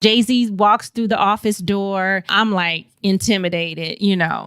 Jay-Z walks through the office door. I'm like intimidated,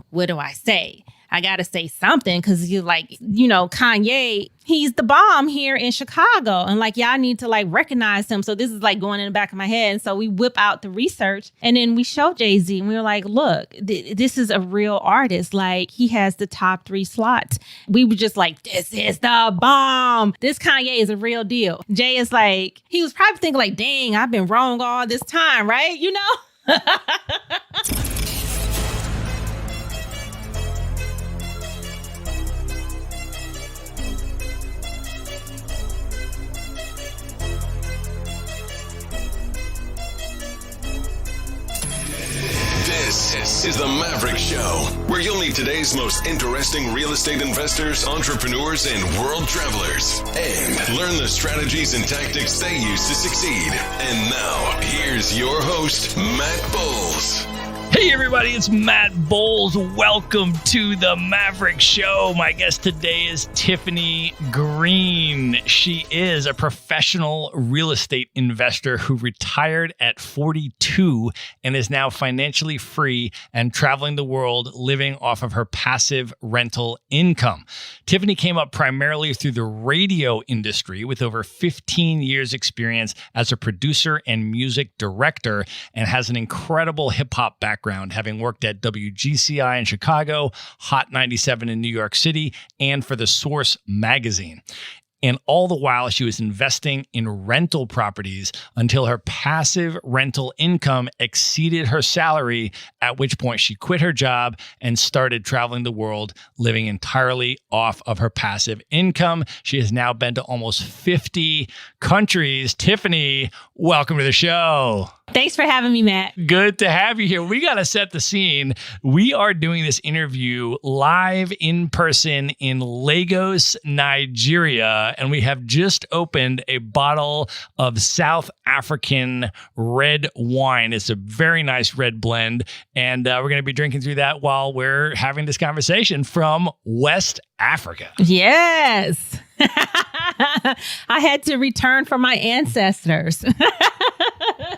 what do I say? I got to say something because you're like, Kanye, he's the bomb here in Chicago. And like, y'all need to like recognize him. So this is like going in the back of my head. And so we whip out the research and then we show Jay-Z and we were like, look, this is a real artist. Like he has the top 3 slots. We were just like, this is the bomb. This Kanye is a real deal. Jay is like, he was probably thinking like, dang, I've been wrong all this time, right? This is the Maverick Show, where you'll meet today's most interesting real estate investors, entrepreneurs, and world travelers, and learn the strategies and tactics they use to succeed. And now, here's your host, Matt Bowles. Hey everybody, it's Matt Bowles. Welcome to the Maverick Show. My guest today is Tiffany Green. She is a professional real estate investor who retired at 42 and is now financially free and traveling the world living off of her passive rental income. Tiffany came up primarily through the radio industry with over 15 years experience as a producer and music director and has an incredible hip-hop background, having worked at WGCI in Chicago, Hot 97 in New York City, and for The Source magazine. And all the while, she was investing in rental properties until her passive rental income exceeded her salary, at which point she quit her job and started traveling the world, living entirely off of her passive income. She has now been to almost 50 countries. Tiffany, welcome to the show. Thanks for having me, Matt. Good to have you here. We got to set the scene. We are doing this interview live in person in Lagos, Nigeria, and we have just opened a bottle of South African red wine. It's a very nice red blend, and we're going to be drinking through that while we're having this conversation from West Africa. Yes. I had to return for my ancestors.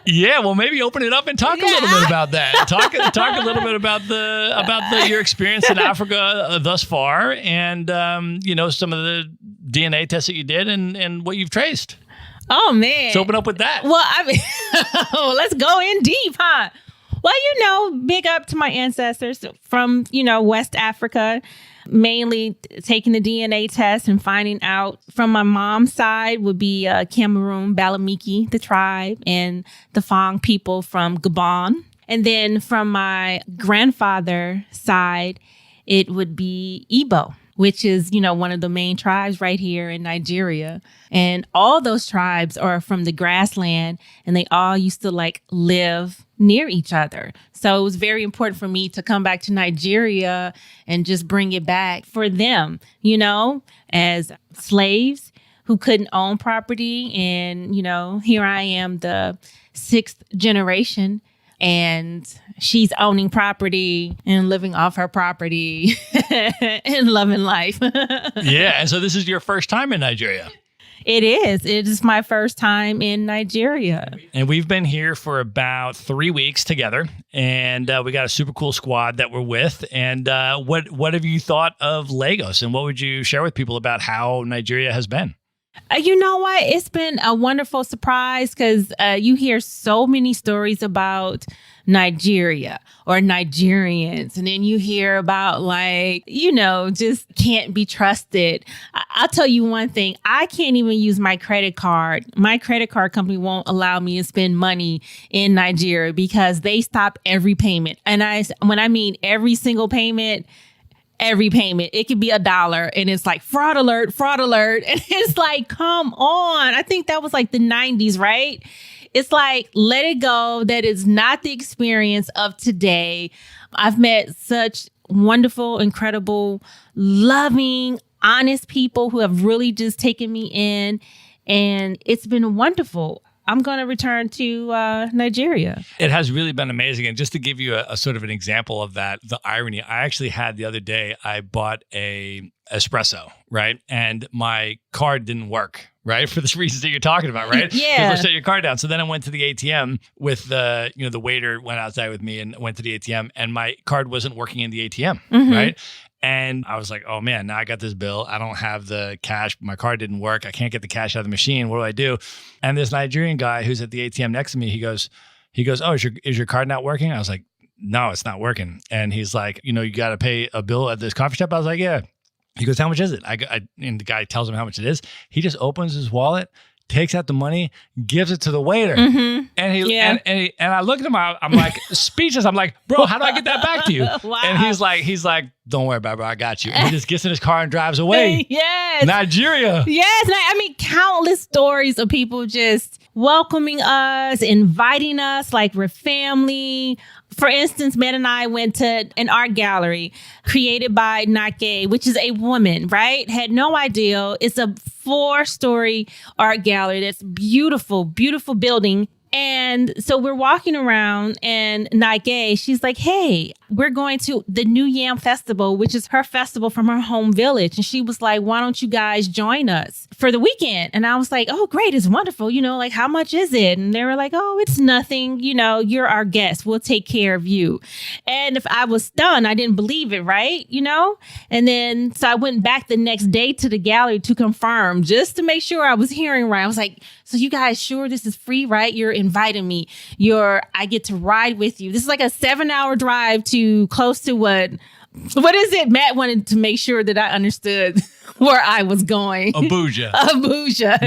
Yeah, well, maybe open it up and talk a little bit about that. Talk a little bit about your experience in Africa thus far, and some of the DNA tests that you did and what you've traced. Oh man, so open up with that. Well, I mean, let's go in deep, huh? Well, big up to my ancestors from West Africa. Mainly taking the DNA test and finding out from my mom's side would be Cameroon, Balamiki, the tribe, and the Fang people from Gabon. And then from my grandfather's side, it would be Igbo, which is, one of the main tribes right here in Nigeria. And all those tribes are from the grassland, and they all used to live near each other. So it was very important for me to come back to Nigeria and just bring it back for them, as slaves who couldn't own property. And, here I am, the 6th generation, and she's owning property and living off her property and loving life. Yeah. And so this is your first time in Nigeria. It is. It is my first time in Nigeria. And we've been here for about 3 weeks together. And we got a super cool squad that we're with. And what have you thought of Lagos? And what would you share with people about how Nigeria has been? You know what? It's been a wonderful surprise because you hear so many stories about Nigeria or Nigerians. And then you hear about just can't be trusted. I'll tell you one thing. I can't even use my credit card. My credit card company won't allow me to spend money in Nigeria because they stop every payment. And when I mean every single payment, it could be $1 and it's like fraud alert. And it's like, come on. I think that was like the 90s, right? It's like, let it go. That is not the experience of today. I've met such wonderful, incredible, loving, honest people who have really just taken me in. And it's been wonderful. I'm going to return to Nigeria. It has really been amazing. And just to give you a sort of an example of that, the irony, I actually had the other day, I bought a espresso, right? And my card didn't work, right? For the reasons that you're talking about, right? Yeah. They'll shut your car down. So then I went to the ATM with the waiter went outside with me and went to the ATM, and my card wasn't working in the ATM, right? And I was like, oh man, now I got this bill. I don't have the cash. My card didn't work. I can't get the cash out of the machine. What do I do? And this Nigerian guy who's at the ATM next to me, he goes, oh, is your card not working? I was like, no, it's not working. And he's like, you got to pay a bill at this coffee shop. I was like, yeah. He goes, how much is it? And the guy tells him how much it is. He just opens his wallet, takes out the money, gives it to the waiter. And and I look at him, I'm like speechless. I'm like, bro, how do I get that back to you? Wow. And he's like, don't worry about it, bro. I got you. And he just gets in his car and drives away. Yes. Nigeria. Yes. I mean, countless stories of people just welcoming us, inviting us like we're family. For instance, Matt and I went to an art gallery created by Nake, which is a woman, right? Had no idea. It's a 4-story art gallery that's beautiful, beautiful building. And so we're walking around and Nage, she's like, hey, we're going to the New Yam Festival, which is her festival from her home village. And she was like, why don't you guys join us for the weekend? And I was like, oh, great. It's wonderful. Like, how much is it? And they were like, oh, it's nothing. You're our guest. We'll take care of you. And if I was stunned, I didn't believe it, right? And then so I went back the next day to the gallery to confirm just to make sure I was hearing right. I was like, so you guys sure this is free, right? You're inviting me. I get to ride with you. This is like a 7-hour drive to close to what is it? Matt wanted to make sure that I understood where I was going. Abuja.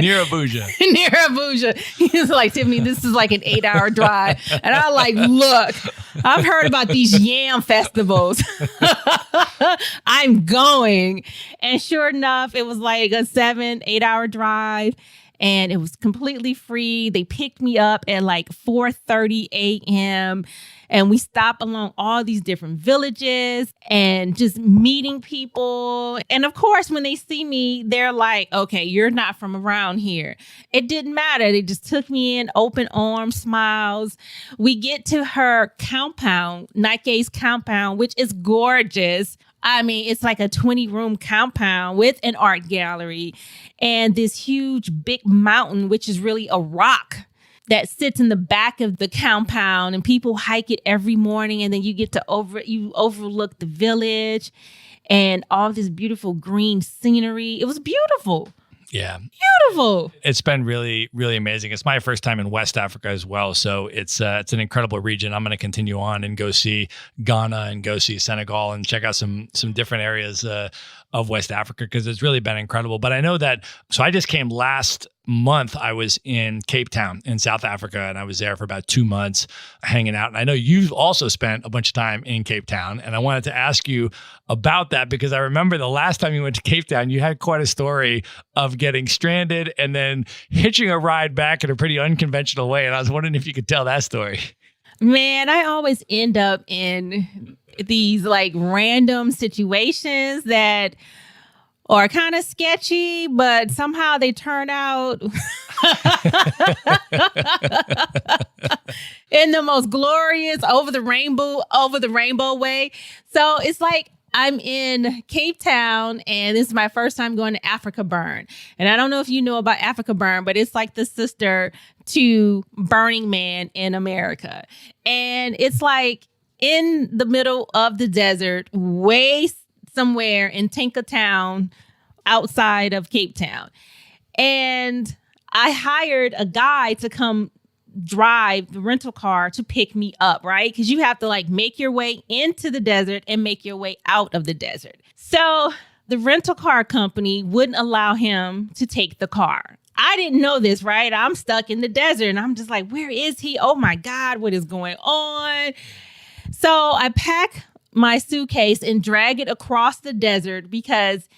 Near Abuja. Near Abuja. He's like, Tiffany, this is like an 8-hour drive. And I like, look, I've heard about these yam festivals. I'm going. And sure enough, it was like a 7-8 hour drive. And it was completely free. They picked me up at like 4:30 a.m. And we stopped along all these different villages and just meeting people. And of course, when they see me, they're like, okay, you're not from around here. It didn't matter. They just took me in, open arms, smiles. We get to her compound, Nike's compound, which is gorgeous. I mean, it's like a 20-room compound with an art gallery and this huge big mountain, which is really a rock that sits in the back of the compound, and people hike it every morning. And then you get to overlook the village and all this beautiful green scenery. It was beautiful. Yeah. Beautiful. It's been really, really amazing. It's my first time in West Africa as well. So it's an incredible region. I'm going to continue on and go see Ghana and go see Senegal and check out some different areas of West Africa, because it's really been incredible. But I know that, so I just came last month. I was in Cape Town in South Africa, and I was there for about 2 months hanging out. And I know you've also spent a bunch of time in Cape Town, and I wanted to ask you about that, because I remember the last time you went to Cape Town, you had quite a story of getting stranded and then hitching a ride back in a pretty unconventional way. And I was wondering if you could tell that story. Man, I always end up in these like random situations that are kind of sketchy, but somehow they turn out in the most glorious over the rainbow way. So it's like I'm in Cape Town, and this is my first time going to Africa Burn. And I don't know if you know about Africa Burn, but it's like the sister to Burning Man in America. And it's like in the middle of the desert, way somewhere in Tinkertown, outside of Cape Town. And I hired a guy to come drive the rental car to pick me up, right? Because you have to like make your way into the desert and make your way out of the desert. So the rental car company wouldn't allow him to take the car. I didn't know this, right? I'm stuck in the desert and I'm just like, where is he? Oh my God, what is going on? So I pack my suitcase and drag it across the desert, because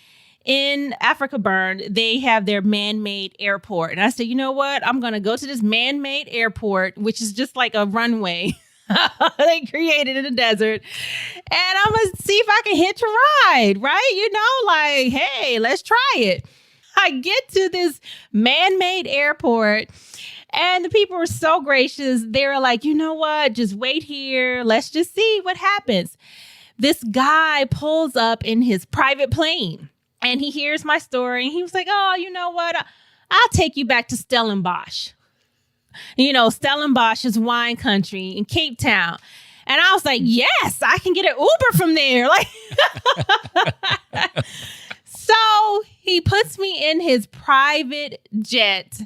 in Africa Burn, they have their man-made airport. And I said, you know what? I'm going to go to this man-made airport, which is just like a runway they created in the desert. And I'm going to see if I can hitch a ride, right? Like, hey, let's try it. I get to this man-made airport, and the people were so gracious. They were like, you know what? Just wait here. Let's just see what happens. This guy pulls up in his private plane, and he hears my story. And he was like, oh, you know what? I'll take you back to Stellenbosch. You know, Stellenbosch is wine country in Cape Town. And I was like, yes, I can get an Uber from there. Like, so he puts me in his private jet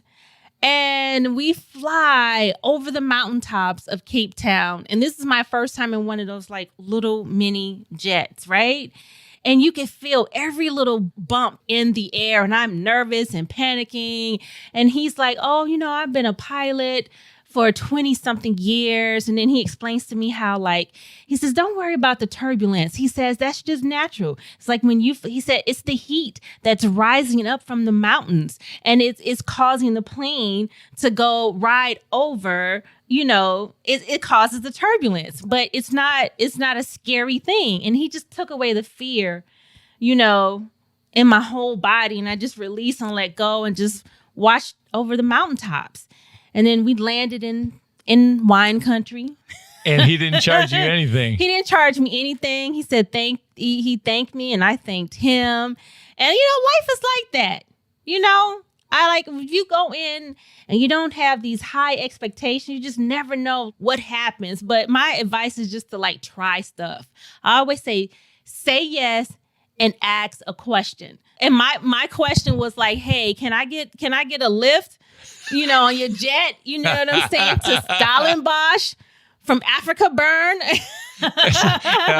and we fly over the mountaintops of Cape Town. And this is my first time in one of those like little mini jets, right? And you can feel every little bump in the air. And I'm nervous and panicking. And he's like, oh, you know, I've been a pilot for 20 something years. And then he explains to me how, like, he says, don't worry about the turbulence. He says, that's just natural. It's like when he said, it's the heat that's rising up from the mountains and it's causing the plane to go right over, you know, it causes the turbulence, but it's not a scary thing. And he just took away the fear, you know, in my whole body. And I just released and let go and just watched over the mountaintops. And then we landed in wine country. And he didn't charge you anything. He didn't charge me anything. He said he thanked me and I thanked him. And, you know, life is like that. You know, I like if you go in and you don't have these high expectations, you just never know what happens. But my advice is just to like try stuff. I always say yes and ask a question. And my question was like, hey, can I get a lift? You know, on your jet, you know what I'm saying, to Stellenbosch from Africa Burn.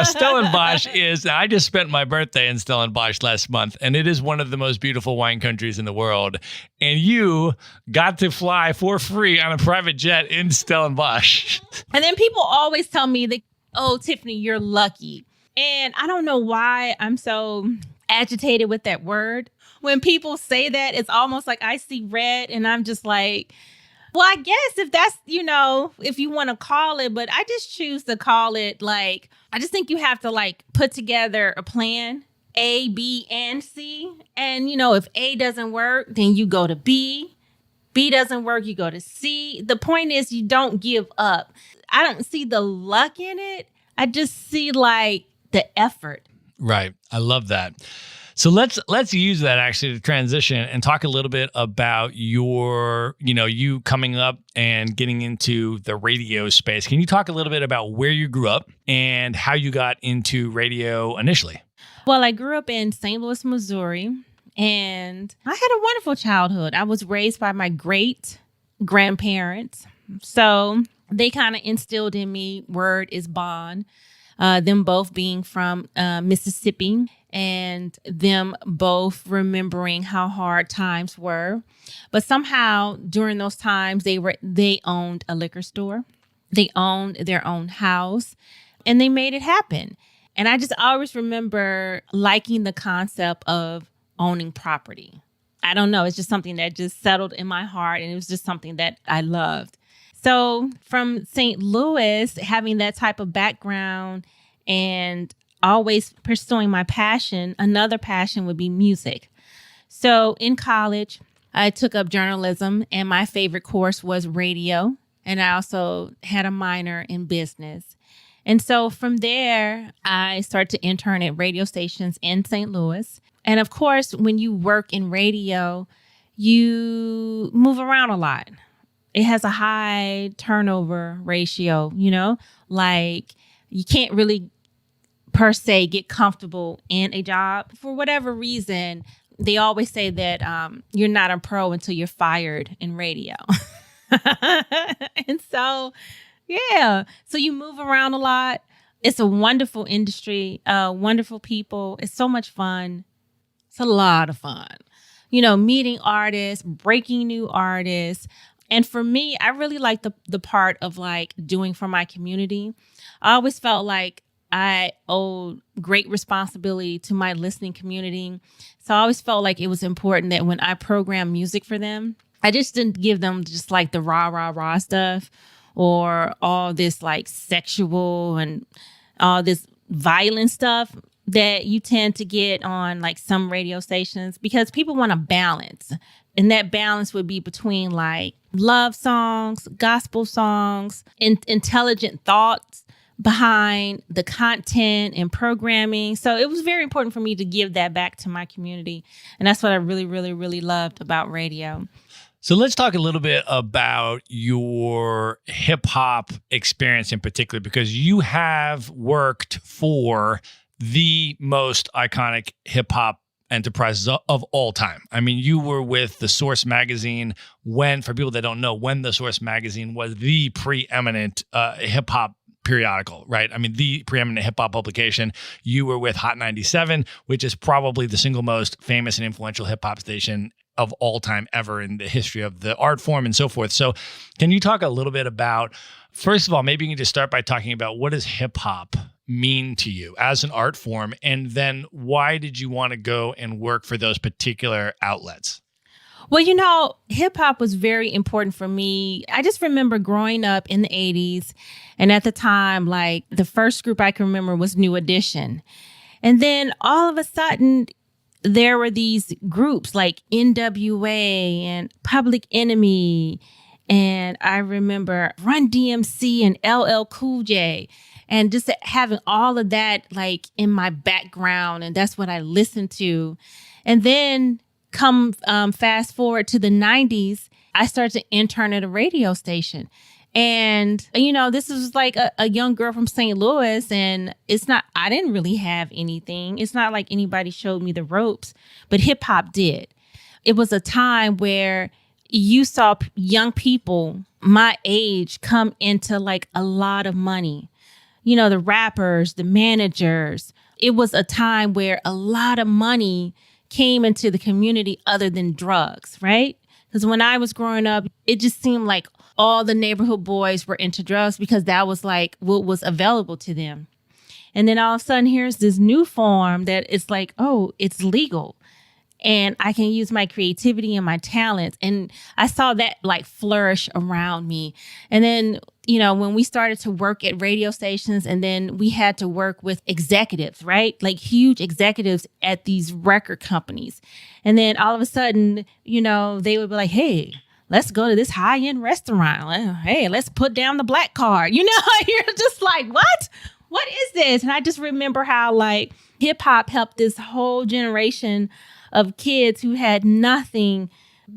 Stellenbosch I just spent my birthday in Stellenbosch last month, and it is one of the most beautiful wine countries in the world. And you got to fly for free on a private jet in Stellenbosch. And then people always tell me that, oh, Tiffany, you're lucky. And I don't know why I'm so agitated with that word. When people say that, it's almost like I see red and I'm just like, well, I guess if that's, you know, if you want to call it, but I just choose to call it like, I just think you have to like put together a plan, A, B, and C. And, you know, if A doesn't work, then you go to B. B doesn't work, you go to C. The point is you don't give up. I don't see the luck in it. I just see like the effort. Right. I love that. So let's use that actually to transition and talk a little bit about your, you know, you coming up and getting into the radio space. Can you talk a little bit about where you grew up and how you got into radio initially? Well, I grew up in St. Louis, Missouri, and I had a wonderful childhood. I was raised by my great grandparents. So they kind of instilled in me word is bond, them both being from Mississippi. And them both remembering how hard times were. But somehow during those times, they owned a liquor store. They owned their own house and they made it happen. And I just always remember liking the concept of owning property. I don't know. It's just something that just settled in my heart. And it was just something that I loved. So from St. Louis, having that type of background and always pursuing my passion, another passion would be music. So in college, I took up journalism and my favorite course was radio. And I also had a minor in business. And so from there, I started to intern at radio stations in St. Louis. And of course, when you work in radio, you move around a lot. It has a high turnover ratio, you know, like you can't really per se get comfortable in a job. For whatever reason, they always say that you're not a pro until you're fired in radio. And so, yeah. So you move around a lot. It's a wonderful industry, wonderful people. It's so much fun. It's a lot of fun. You know, meeting artists, breaking new artists. And for me, I really like the part of like doing for my community. I always felt like I owed great responsibility to my listening community. So I always felt like it was important that when I program music for them, I just didn't give them just like the rah stuff or all this like sexual and all this violent stuff that you tend to get on like some radio stations, because people want a balance. And that balance would be between like love songs, gospel songs, intelligent thoughts, behind the content and programming. So it was very important for me to give that back to my community. And that's what I really, really, really loved about radio. So let's talk a little bit about your hip hop experience in particular, because you have worked for the most iconic hip hop enterprises of all time. I mean, you were with the Source magazine for people that don't know, when the Source magazine was the preeminent hip hop periodical, right? I mean, the preeminent hip hop publication. You were with Hot 97, which is probably the single most famous and influential hip hop station of all time ever in the history of the art form and so forth. So can you talk a little bit about, first of all, maybe you can just start by talking about what does hip hop mean to you as an art form? And then why did you want to go and work for those particular outlets? Well, hip hop was very important for me. I just remember growing up in the 80s. And at the time, like the first group I can remember was New Edition. And then all of a sudden, there were these groups like NWA and Public Enemy. And I remember Run DMC and LL Cool J. And just having all of that like in my background. And that's what I listened to. And then come fast forward to the 90s, I started to intern at a radio station. And, this was like a young girl from St. Louis. And I didn't really have anything. It's not like anybody showed me the ropes, but hip hop did. It was a time where you saw young people my age come into like a lot of money. The rappers, the managers. It was a time where a lot of money came into the community other than drugs, right? Because when I was growing up, it just seemed like all the neighborhood boys were into drugs because that was like what was available to them. And then all of a sudden, here's this new form that it's like, oh, it's legal. And I can use my creativity and my talents. And I saw that like flourish around me. And then, when we started to work at radio stations and then we had to work with executives, right? Like huge executives at these record companies. And then all of a sudden, they would be like, hey, let's go to this high-end restaurant. Hey, let's put down the black card. You're just like, what? What is this? And I just remember how like hip hop helped this whole generation of kids who had nothing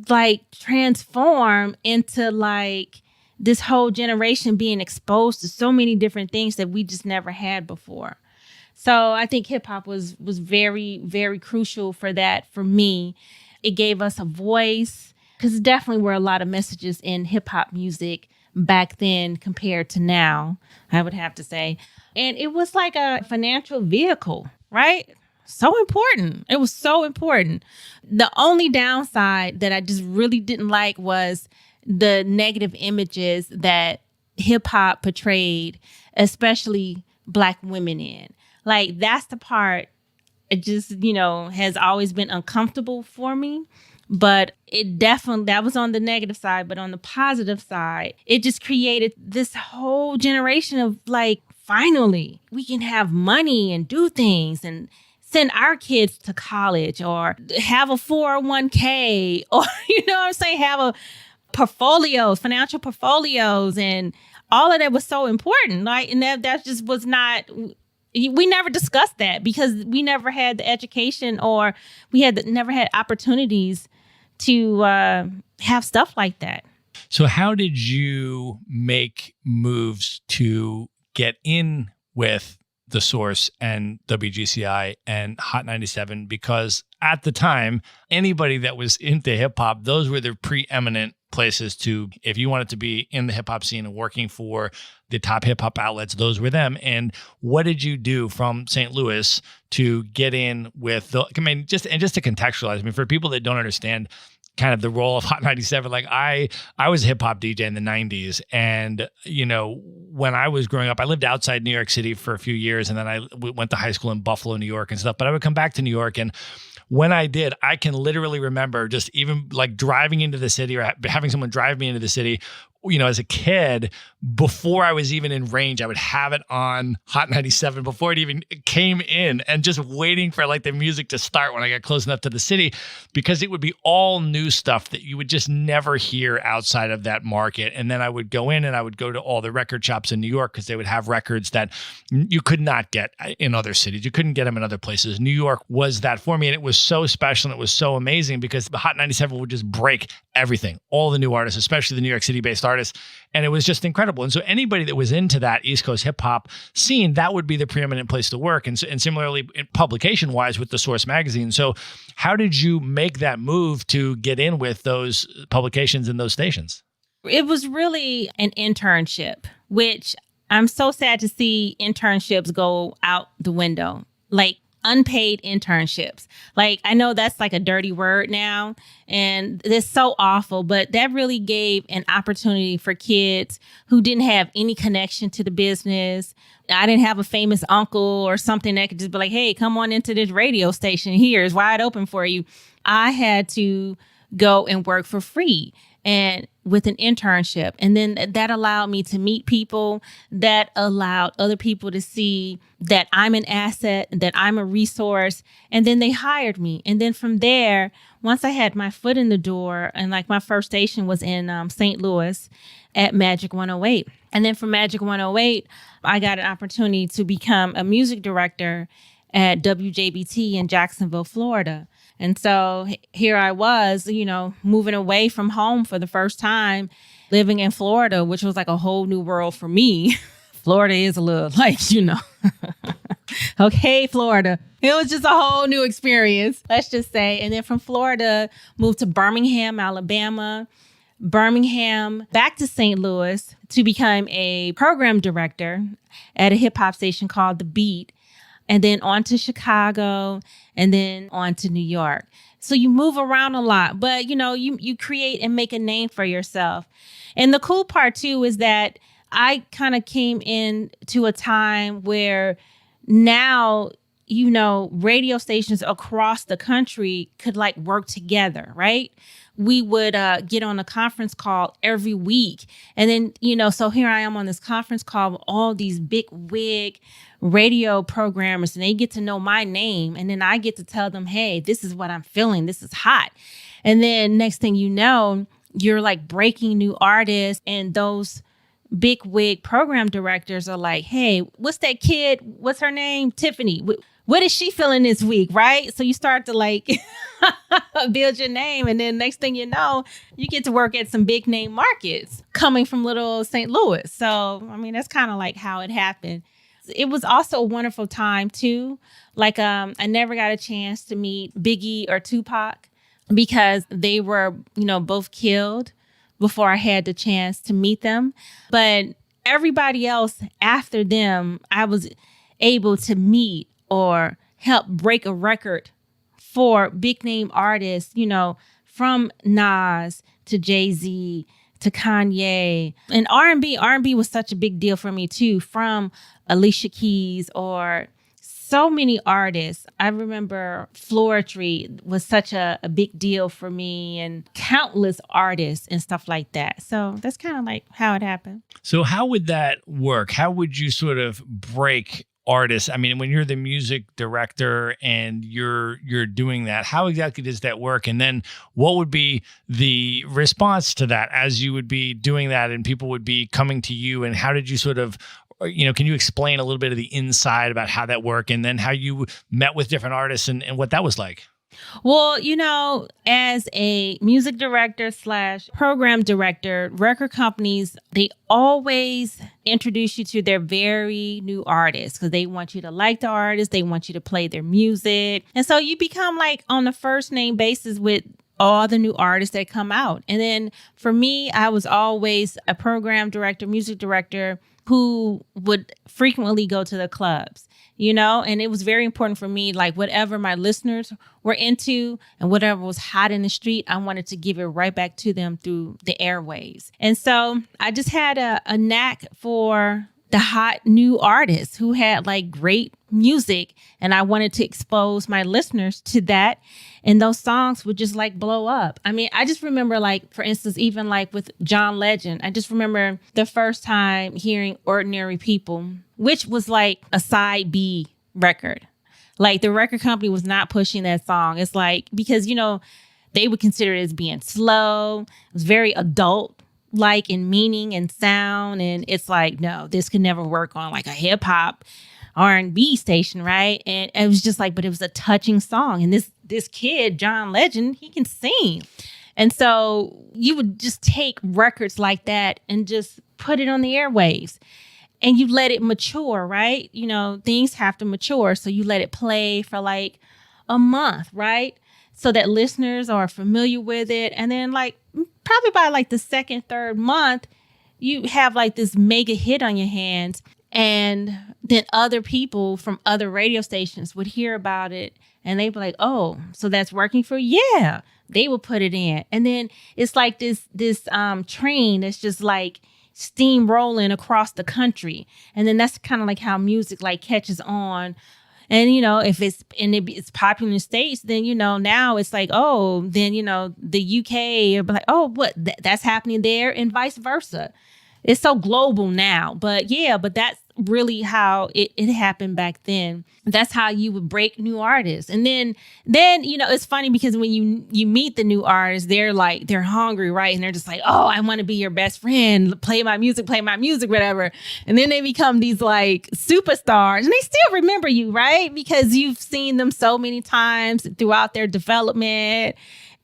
like transform into like this whole generation being exposed to so many different things that we just never had before. So I think hip hop was very, very crucial for that for me. It gave us a voice because definitely were a lot of messages in hip hop music back then compared to now, I would have to say. And it was like a financial vehicle, right? So important. It was so important. The only downside that I just really didn't like was the negative images that hip hop portrayed, especially Black women in. Like that's the part it just, has always been uncomfortable for me. But it definitely, that was on the negative side. But on the positive side, it just created this whole generation of like, finally, we can have money and do things and send our kids to college or have a 401k or, have a portfolios, financial portfolios. And all of that was so important. Right? And that just was not, we never discussed that because we never had the education or never had opportunities to have stuff like that. So how did you make moves to get in with The Source and WGCI and Hot 97? Because at the time, anybody that was into hip hop, those were the preeminent places to, if you wanted to be in the hip hop scene and working for the top hip hop outlets, those were them. And what did you do from St. Louis to get in with just to contextualize, for people that don't understand kind of the role of Hot 97, like I was a hip hop DJ in the 90s. And, when I was growing up, I lived outside New York City for a few years. And then I went to high school in Buffalo, New York and stuff. But I would come back to New York. And when I did, I can literally remember just even like driving into the city or having someone drive me into the city as a kid, before I was even in range, I would have it on Hot 97 before it even came in, and just waiting for like the music to start when I got close enough to the city, because it would be all new stuff that you would just never hear outside of that market. And then I would go in and I would go to all the record shops in New York, because they would have records that you could not get in other cities. You couldn't get them in other places. New York was that for me. And it was so special. And it was so amazing, because the Hot 97 would just break everything, all the new artists, especially the New York City based artists. And it was just incredible. And so anybody that was into that East Coast hip hop scene, that would be the preeminent place to work. And similarly, publication wise, with the Source magazine. So how did you make that move to get in with those publications and those stations? It was really an internship, which I'm so sad to see internships go out the window. Like, unpaid internships. Like, I know that's like a dirty word now, and it's so awful, but that really gave an opportunity for kids who didn't have any connection to the business. I didn't have a famous uncle or something that could just be like, hey, come on into this radio station. Here, it's wide open for you. I had to go and work for free and with an internship. And then that allowed me to meet people, that allowed other people to see that I'm an asset, that I'm a resource. And then they hired me. And then from there, once I had my foot in the door, and like my first station was in St. Louis at Magic 108. And then from Magic 108, I got an opportunity to become a music director at WJBT in Jacksonville, Florida. And so here I was, moving away from home for the first time, living in Florida, which was like a whole new world for me. Florida is a little like, okay, Florida. It was just a whole new experience, let's just say. And then from Florida, moved to Birmingham, Alabama, Birmingham, back to St. Louis to become a program director at a hip hop station called The Beat. And then on to Chicago, and then on to New York. So you move around a lot, but you create and make a name for yourself. And the cool part too is that I kind of came in to a time where now, radio stations across the country could like work together, right? We would get on a conference call every week. And then, so here I am on this conference call with all these big wig radio programmers, and they get to know my name. And then I get to tell them, hey, this is what I'm feeling. This is hot. And then next thing you know, you're like breaking new artists, and those big wig program directors are like, hey, what's that kid? What's her name? Tiffany. What is she feeling this week? Right. So you start to like build your name. And then next thing you know, you get to work at some big name markets coming from little St. Louis. So, that's kind of like how it happened. It was also a wonderful time too. Like, I never got a chance to meet Biggie or Tupac because they were, both killed before I had the chance to meet them. But everybody else after them, I was able to meet or help break a record for big name artists, from Nas to Jay-Z to Kanye. And R&B was such a big deal for me too, from Alicia Keys or so many artists. I remember Floetry was such a big deal for me, and countless artists and stuff like that. So that's kind of like how it happened. So how would that work? How would you sort of break artists? When you're the music director and you're doing that, how exactly does that work? And then what would be the response to that as you would be doing that and people would be coming to you? And how did you sort of, can you explain a little bit of the inside about how that worked, and then how you met with different artists and what that was like? Well, as a music director / program director, record companies, they always introduce you to their very new artists because they want you to like the artist. They want you to play their music. And so you become like on a first name basis with all the new artists that come out. And then for me, I was always a program director, music director who would frequently go to the clubs, and it was very important for me, like whatever my listeners were into and whatever was hot in the street, I wanted to give it right back to them through the airwaves. And so I just had a knack for the hot new artists who had like great music. And I wanted to expose my listeners to that. And those songs would just like blow up. I mean, I just remember like, for instance, even like with John Legend, I just remember the first time hearing Ordinary People, which was like a side B record. Like the record company was not pushing that song. It's like, because, you know, they would consider it as being slow. It was very adult like in meaning and sound. And it's like, no, this could never work on like a hip hop R&B station, right? And it was just like, but it was a touching song. And this kid, John Legend, he can sing. And so you would just take records like that and just put it on the airwaves. And you let it mature, right? You know, things have to mature. So you let it play for like a month, right? So that listeners are familiar with it. And then like probably by like the second, third month, you have like this mega hit on your hands. And then other people from other radio stations would hear about it and they'd be like, oh, so that's working for you? Yeah, they will put it in. And then it's like this train that's just like steamrolling across the country. And then that's kind of like how music like catches on. And, you know, if it's popular in the States, then, you know, now it's like, oh, then, you know, the UK, like, oh, what that's happening there and vice versa. It's so global now. But yeah, but that's really how it happened back then. That's how you would break new artists. And then, you know, it's funny because when you meet the new artists, they're hungry, right? And they're just like, oh, I want to be your best friend. Play my music, whatever. And then they become these like superstars and they still remember you, right? Because you've seen them so many times throughout their development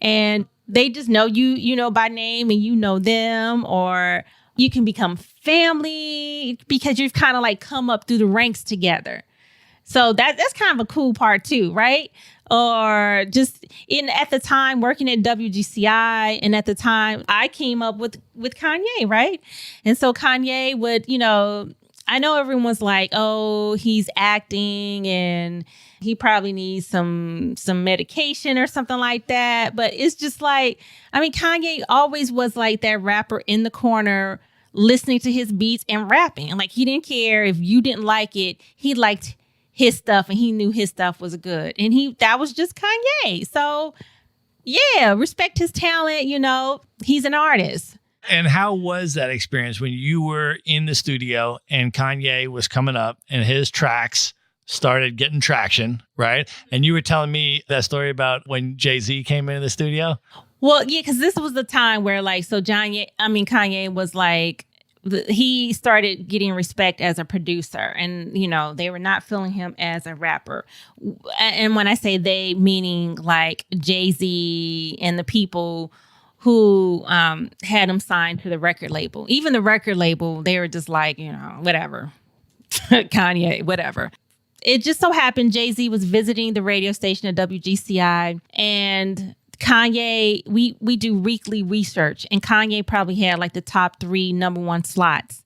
and they just know you know, by name and you know them, or you can become family because you've kind of like come up through the ranks together. So that's kind of a cool part too, right? Or just at the time working at WGCI, and at the time I came up with Kanye, right? And so Kanye would, you know, I know everyone's like, oh, he's acting and he probably needs some medication or something like that. But it's just like, I mean, Kanye always was like that rapper in the corner listening to his beats and rapping. And like, he didn't care if you didn't like it. He liked his stuff and he knew his stuff was good. And that was just Kanye. So yeah, respect his talent. You know, he's an artist. And how was that experience when you were in the studio and Kanye was coming up and his tracks started getting traction, right? And you were telling me that story about when Jay-Z came into the studio? Well, yeah, because this was the time where like, so Kanye was like, he started getting respect as a producer, and, you know, they were not feeling him as a rapper. And when I say they, meaning like Jay-Z and the people who had him signed to the record label. Even the record label, they were just like, you know, whatever. Kanye, whatever. It just so happened Jay-Z was visiting the radio station at WGCI, and Kanye, we do weekly research, and Kanye probably had like the top 3 number 1 slots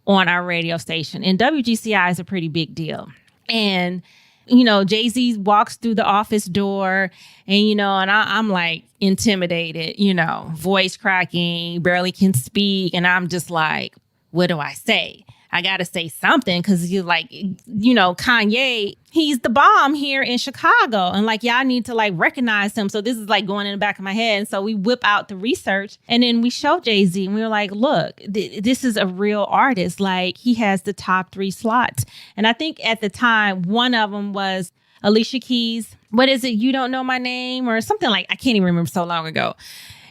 on our radio station. And WGCI is a pretty big deal. And, you know, Jay-Z walks through the office door and, you know, and I'm like intimidated, you know, voice cracking, barely can speak. And I'm just like, what do I say? I got to say something because you're like, you know, Kanye, he's the bomb here in Chicago. And like, y'all need to like recognize him. So this is like going in the back of my head. And so we whip out the research and then we show Jay-Z and we were like, look, this is a real artist. Like, he has the top 3 slots. And I think at the time, one of them was Alicia Keys. What is it? You Don't Know My Name or something like, I can't even remember, so long ago.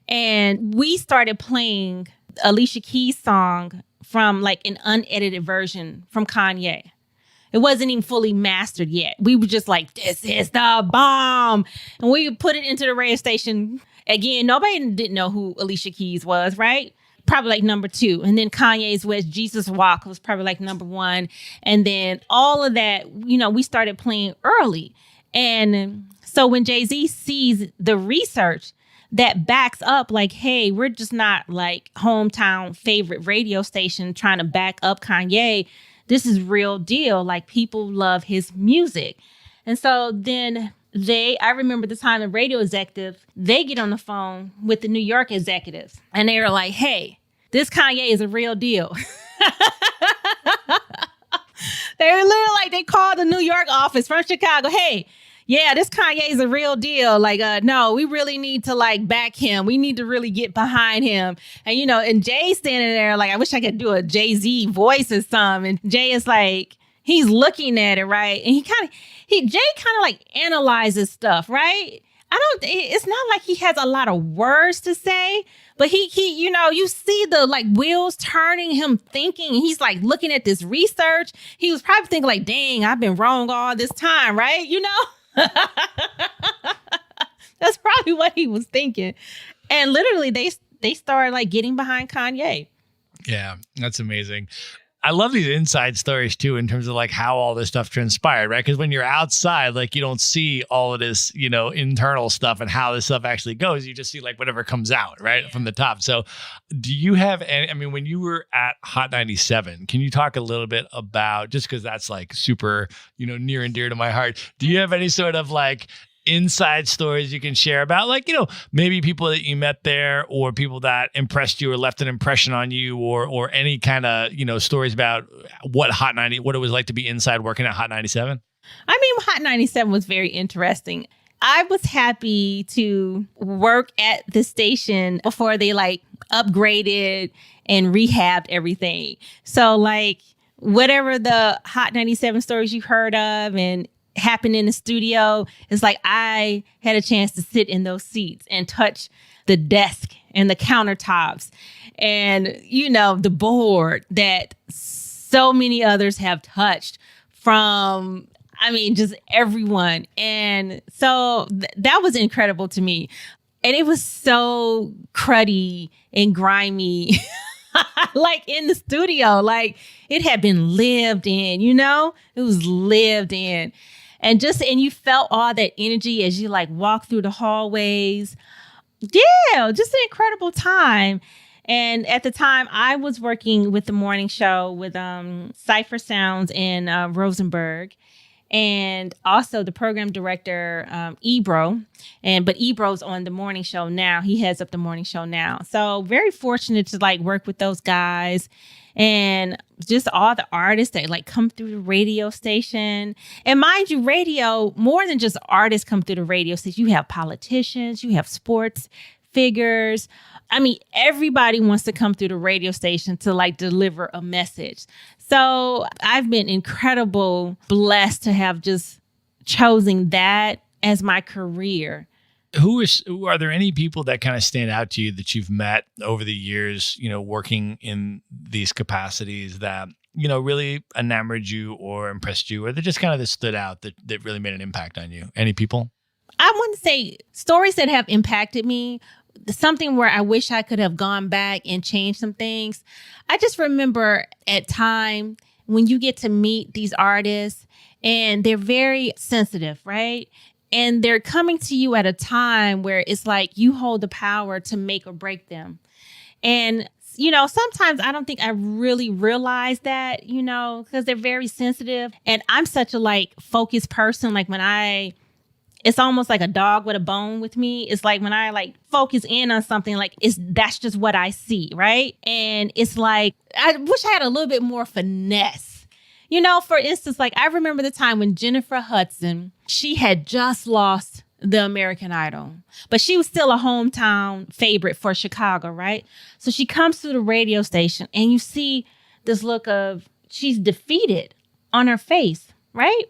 And we started playing Alicia Keys' song from like an unedited version from Kanye. It wasn't even fully mastered yet. We were just like, this is the bomb. And we put it into the radio station. Again, nobody didn't know who Alicia Keys was, right? Probably like number 2. And then Kanye's was Jesus Walk was probably like number 1. And then all of that, you know, we started playing early. And so when Jay-Z sees the research that backs up like, hey, we're just not like hometown favorite radio station trying to back up Kanye. This is real deal. Like, people love his music. And so then I remember the time the radio executive, they get on the phone with the New York executives and they were like, hey, this Kanye is a real deal. They called the New York office from Chicago. Hey, yeah, this Kanye is a real deal. Like, no, we really need to like back him. We need to really get behind him. And, and Jay's standing there like, I wish I could do a Jay-Z voice or something. And Jay is like, he's looking at it, right? And Jay kind of like analyzes stuff, right? It's not like he has a lot of words to say, but he, you see the like wheels turning, him thinking. He's like looking at this research. He was probably thinking like, dang, I've been wrong all this time, right? That's probably what he was thinking. And literally they started like getting behind Kanye. Yeah, that's amazing. I love these inside stories too, in terms of like how all this stuff transpired, right? Because when you're outside, like you don't see all of this, internal stuff and how this stuff actually goes. You just see like whatever comes out, right, from the top. So do you have any, when you were at Hot 97, can you talk a little bit about, just because that's like super, near and dear to my heart. Do you have any sort of like inside stories you can share about, like, maybe people that you met there or people that impressed you or left an impression on you, or any kind of, stories about what it was like to be inside working at Hot 97? Hot 97 was very interesting. I was happy to work at the station before they like upgraded and rehabbed everything. So like whatever the Hot 97 stories you heard of and happened in the studio, it's like I had a chance to sit in those seats and touch the desk and the countertops and, the board that so many others have touched from, just everyone. And so that was incredible to me. And it was so cruddy and grimy, like in the studio, like it had been lived in, it was lived in. And you felt all that energy as you like walk through the hallways. Yeah, just an incredible time. And at the time I was working with the morning show with Cypher Sounds in Rosenberg. And also the program director, Ebro. But Ebro's on the morning show now. He heads up the morning show now. So very fortunate to like work with those guys. And just all the artists that like come through the radio station. And mind you, radio, more than just artists come through the radio station. You have politicians, you have sports figures. Everybody wants to come through the radio station to like deliver a message. So I've been blessed to have just chosen that as my career. Are there any people that kind of stand out to you that you've met over the years, working in these capacities that, really enamored you or impressed you, or that just kind of stood out that really made an impact on you? Any people? I want to say stories that have impacted me, something where I wish I could have gone back and changed some things. I just remember at time when you get to meet these artists and they're very sensitive, right? And they're coming to you at a time where it's like you hold the power to make or break them. And, sometimes I don't think I really realize that, because they're very sensitive. And I'm such a like focused person. Like it's almost like a dog with a bone with me. It's like when I like focus in on something, like that's just what I see, right? And it's like, I wish I had a little bit more finesse. For instance, like I remember the time when Jennifer Hudson, she had just lost the American Idol, but she was still a hometown favorite for Chicago, right? So she comes to the radio station and you see this look of, she's defeated on her face, right?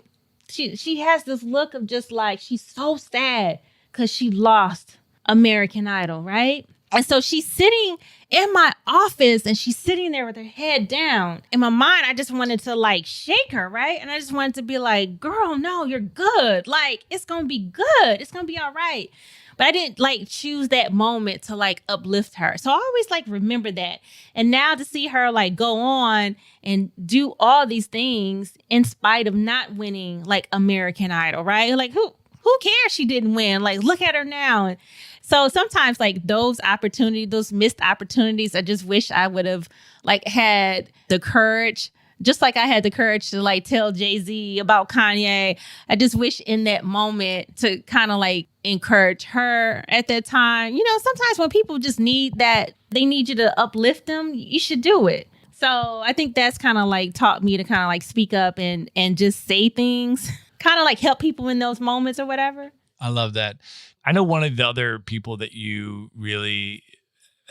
She has this look of just like, she's so sad because she lost American Idol, right? And so she's sitting in my office and she's sitting there with her head down. In my mind, I just wanted to like shake her, right? And I just wanted to be like, girl, no, you're good. Like, it's going to be good. It's going to be all right. But I didn't like choose that moment to like uplift her. So I always like remember that. And now to see her like go on and do all these things in spite of not winning like American Idol, right? Like who cares she didn't win? Like, look at her now. So sometimes like those opportunities, those missed opportunities, I just wish I would have like had the courage, just like I had the courage to like tell Jay-Z about Kanye. I just wish in that moment to kind of like encourage her at that time. Sometimes when people just need that, they need you to uplift them, you should do it. So I think that's kind of like taught me to kind of like speak up and just say things, kind of like help people in those moments or whatever. I love that. I know one of the other people that you really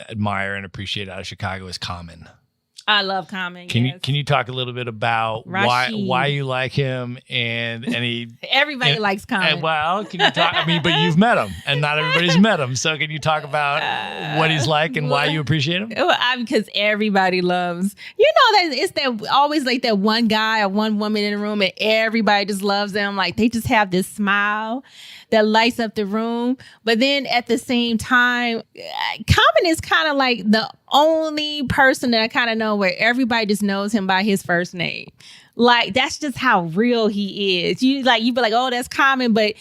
admire and appreciate out of Chicago is Common. I love Common. Can yes. you talk a little bit about Rashid. why you like him and any Everybody likes Common. and, well, can you talk? I mean, but you've met him, and not everybody's met him. So can you talk about what he's like and why you appreciate him? Because everybody loves, that it's that always like that one guy or one woman in the room and everybody just loves them. Like they just have this smile that lights up the room. But then at the same time, Common is kind of like the only person that I kind of know where everybody just knows him by his first name. Like that's just how real he is. You be like, oh, that's Common, but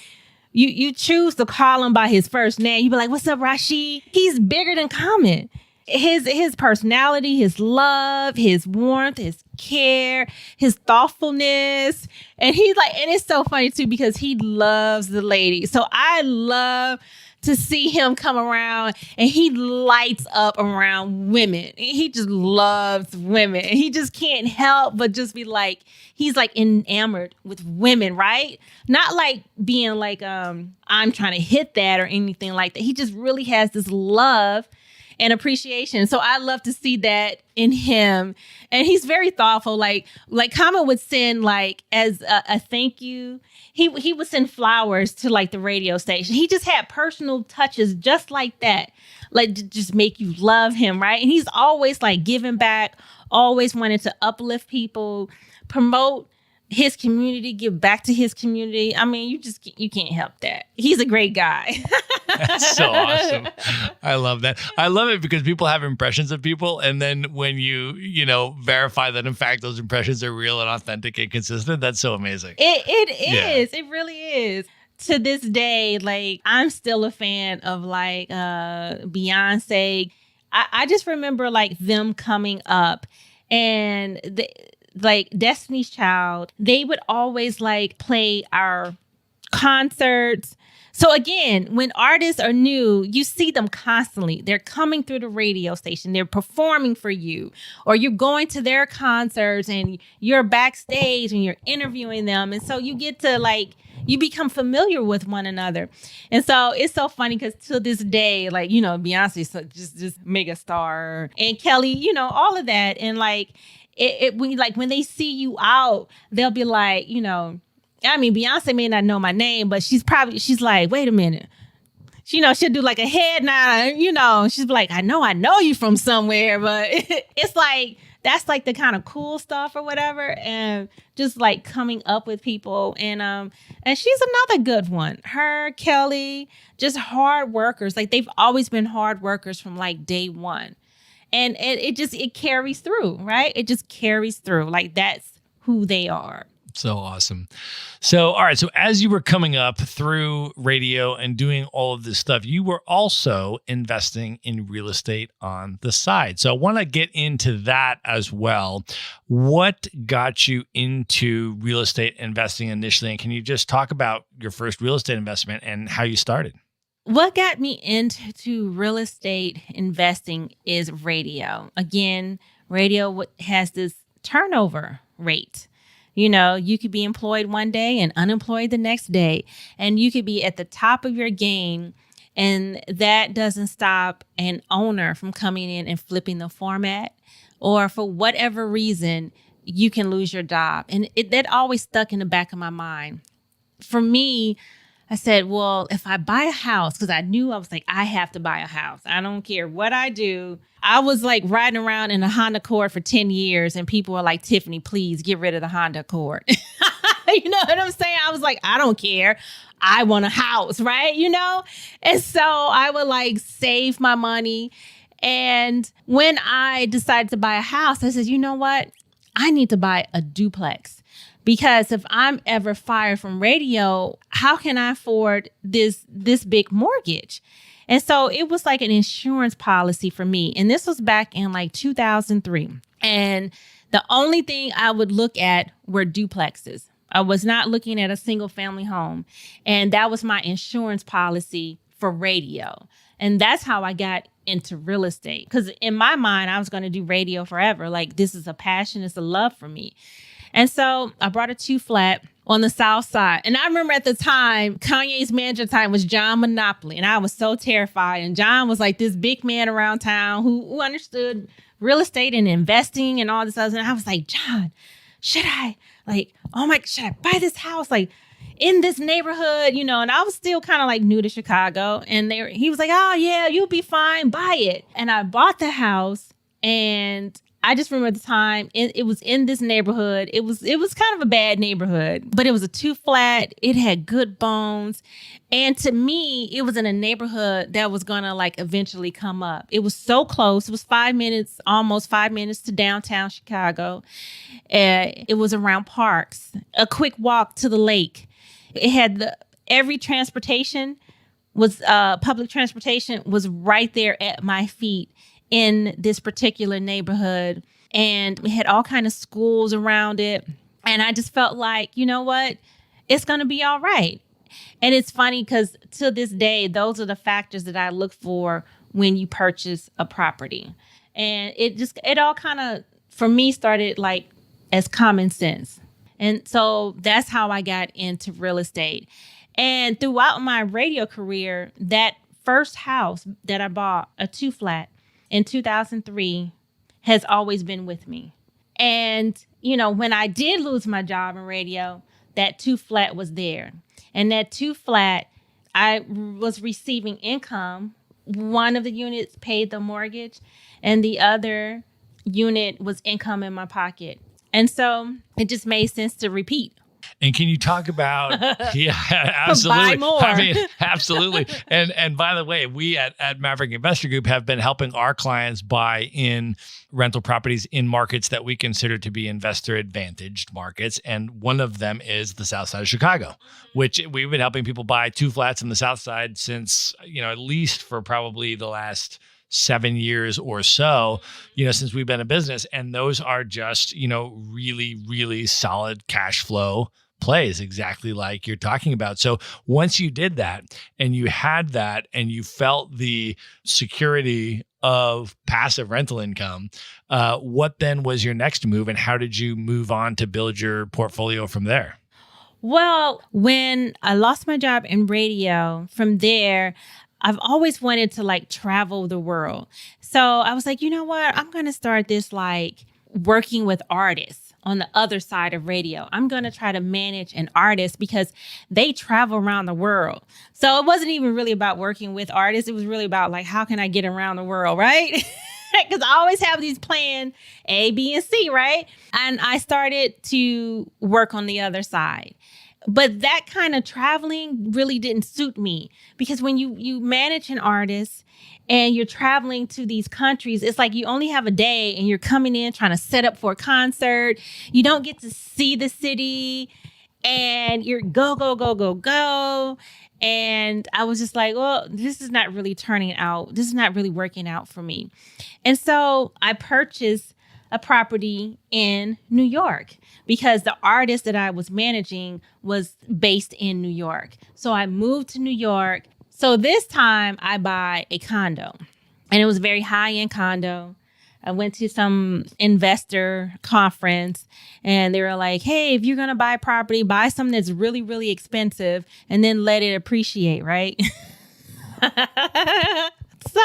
you choose to call him by his first name. You be like, what's up, Rashid? He's bigger than Common. His personality, his love, his warmth, his care, his thoughtfulness. And he's like, and it's so funny too, because he loves the ladies. So I love to see him come around and he lights up around women. He just loves women. And he just can't help but just be like, he's like enamored with women, right? Not like being like, I'm trying to hit that or anything like that. He just really has this love and appreciation. So I love to see that in him. And he's very thoughtful. Like Common would send like as a thank you. He would send flowers to like the radio station. He just had personal touches just like that. Like to just make you love him, right? And he's always like giving back, always wanted to uplift people, promote his community, give back to his community. I mean, you can't help that. He's a great guy. That's so awesome. I love that. I love it because people have impressions of people. And then when you verify that, in fact, those impressions are real and authentic and consistent, that's so amazing. It is. Yeah. It really is. To this day, like, I'm still a fan of like Beyonce. I just remember like them coming up and like Destiny's Child, they would always like play our concerts. So again, when artists are new, you see them constantly. They're coming through the radio station. They're performing for you, or you're going to their concerts and you're backstage and you're interviewing them. And so you get to like, you become familiar with one another. And so it's so funny because to this day, like, Beyonce's just mega star and Kelly, all of that. And like, when they see you out, they'll be like, I mean, Beyonce may not know my name, but she's like, wait a minute. She'll do like a head nod, she's like, I know you from somewhere, but it's like, that's like the kind of cool stuff or whatever. And just like coming up with people. And she's another good one. Her, Kelly, just hard workers. Like they've always been hard workers from like day one. And it carries through, right? It just carries through. Like that's who they are. So awesome. So, all right. So as you were coming up through radio and doing all of this stuff, you were also investing in real estate on the side. So I want to get into that as well. What got you into real estate investing initially? And can you just talk about your first real estate investment and how you started? What got me into real estate investing is radio. Again, radio has this turnover rate. You could be employed one day and unemployed the next day, and you could be at the top of your game, and that doesn't stop an owner from coming in and flipping the format, or for whatever reason, you can lose your job. And that always stuck in the back of my mind. For me, I said, well, if I buy a house, because I was like, I have to buy a house. I don't care what I do. I was like riding around in a Honda Accord for 10 years and people were like, Tiffany, please get rid of the Honda Accord. You know what I'm saying? I was like, I don't care. I want a house, right? And so I would like save my money. And when I decided to buy a house, I said, you know what? I need to buy a duplex. Because if I'm ever fired from radio, how can I afford this big mortgage? And so it was like an insurance policy for me. And this was back in like 2003. And the only thing I would look at were duplexes. I was not looking at a single family home. And that was my insurance policy for radio. And that's how I got into real estate. Because in my mind, I was going to do radio forever. Like, this is a passion, it's a love for me. And so I brought a 2-flat on the South Side. And I remember at the time, Kanye's manager at the time was John Monopoly. And I was so terrified. And John was like this big man around town who understood real estate and investing and all this other. And I was like, John, should I buy this house? Like, in this neighborhood, and I was still kind of like new to Chicago. And he was like, oh yeah, you'll be fine. Buy it. And I bought the house, and I just remember at the time it was in this neighborhood. It was kind of a bad neighborhood, but it was a 2-flat. It had good bones. And to me, it was in a neighborhood that was going to like eventually come up. It was so close. It was almost 5 minutes to downtown Chicago. It was around parks, a quick walk to the lake. It had every transportation was public transportation was right there at my feet in this particular neighborhood. And we had all kind of schools around it. And I just felt like, you know what? It's going to be all right. And it's funny because to this day, those are the factors that I look for when you purchase a property. And it all kind of, for me, started like as common sense. And so that's how I got into real estate. And throughout my radio career, that first house that I bought, a 2-flat, in 2003 has always been with me. And, when I did lose my job in radio, that 2-flat was there. And that 2-flat, I was receiving income. One of the units paid the mortgage and the other unit was income in my pocket. And so it just made sense to repeat. And can you talk about, yeah, absolutely. Buy more. I mean, absolutely. And by the way, we at Maverick Investor Group have been helping our clients buy in rental properties in markets that we consider to be investor advantaged markets. And one of them is the South Side of Chicago, which we've been helping people buy 2-flats in the South Side since, at least for probably the last 7 years or so, since we've been in business. And those are just, really, really solid cash flow plays, exactly like you're talking about. So once you did that and you had that and you felt the security of passive rental income, what then was your next move and how did you move on to build your portfolio from there? Well, when I lost my job in radio, from there, I've always wanted to like travel the world. So I was like, you know what? I'm going to start this like working with artists on the other side of radio. I'm going to try to manage an artist because they travel around the world. So it wasn't even really about working with artists. It was really about like, how can I get around the world, right? Because I always have these plans A, B, and C, right? And I started to work on the other side. But that kind of traveling really didn't suit me because when you manage an artist and you're traveling to these countries, it's like you only have a day and you're coming in trying to set up for a concert. You don't get to see the city and you're go, go, go, go, go. And I was just like, well, this is not really turning out. This is not really working out for me. And so I purchased a property in New York because the artist that I was managing was based in New York. So I moved to New York. So this time I buy a condo and it was a very high-end condo. I went to some investor conference and they were like, hey, if you're going to buy property, buy something that's really, really expensive and then let it appreciate, right? So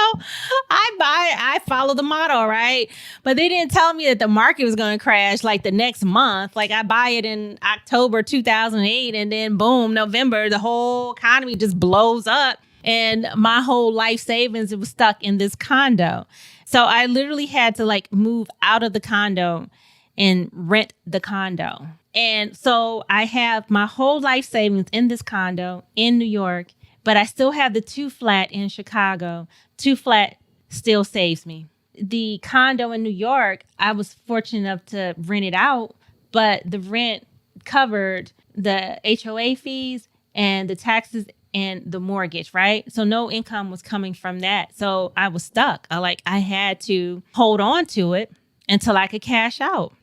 I follow the model, right? But they didn't tell me that the market was going to crash like the next month. Like I buy it in October 2008 and then boom, November, the whole economy just blows up. And my whole life savings, it was stuck in this condo. So I literally had to like move out of the condo and rent the condo. And so I have my whole life savings in this condo in New York, but I still have the 2-flat in Chicago. 2-flat still saves me. The condo in New York, I was fortunate enough to rent it out, but the rent covered the HOA fees and the taxes and the mortgage, right? So no income was coming from that. So I was stuck. I had to hold on to it until I could cash out.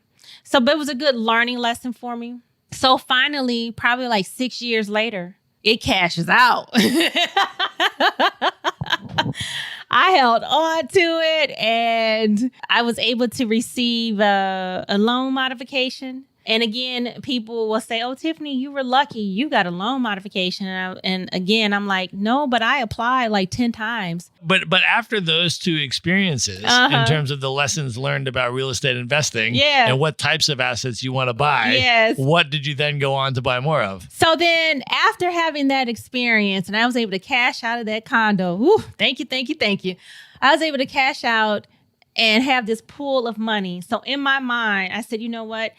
So, but it was a good learning lesson for me. So finally, probably like 6 years later, it cashes out. I held on to it, and I was able to receive a loan modification. And again, people will say, oh, Tiffany, you were lucky. You got a loan modification. And again, I'm like, no, but I applied like 10 times. But after those two experiences, in terms of the lessons learned about real estate investing and what types of assets you want to buy, what did you then go on to buy more of? So then after having that experience, and I was able to cash out of that condo, thank you. I was able to cash out and have this pool of money. So in my mind, I said, you know what?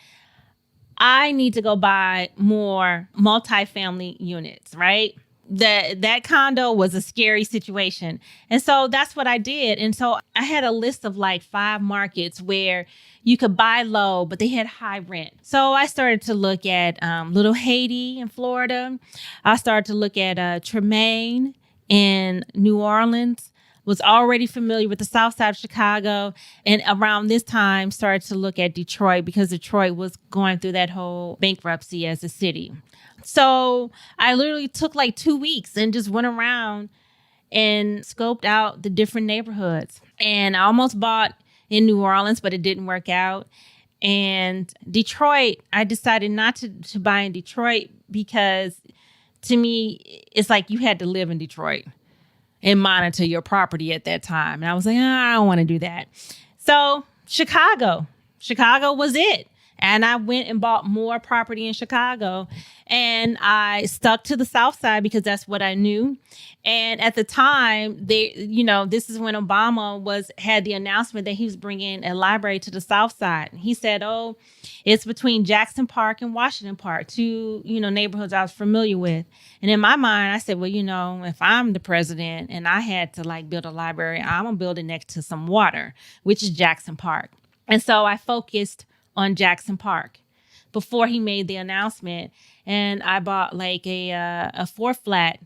I need to go buy more multifamily units, right? That condo was a scary situation. And so that's what I did. And so I had a list of like 5 markets where you could buy low, but they had high rent. So I started to look at Little Haiti in Florida. I started to look at Tremaine in New Orleans. Was already familiar with the South Side of Chicago, and around this time started to look at Detroit because Detroit was going through that whole bankruptcy as a city. So I literally took like 2 weeks and just went around and scoped out the different neighborhoods. And I almost bought in New Orleans, but it didn't work out. And Detroit, I decided not to buy in Detroit because to me, it's like you had to live in Detroit and monitor your property at that time. And I was like, I don't want to do that. So Chicago was it. And I went and bought more property in Chicago. And I stuck to the South Side because that's what I knew. And at the time, this is when Obama had the announcement that he was bringing a library to the South Side. He said, it's between Jackson Park and Washington Park, 2, neighborhoods I was familiar with. And in my mind, I said, well, if I'm the president and I had to build a library, I'm going to build it next to some water, which is Jackson Park. And so I focused on Jackson Park before he made the announcement. And I bought a 4-flat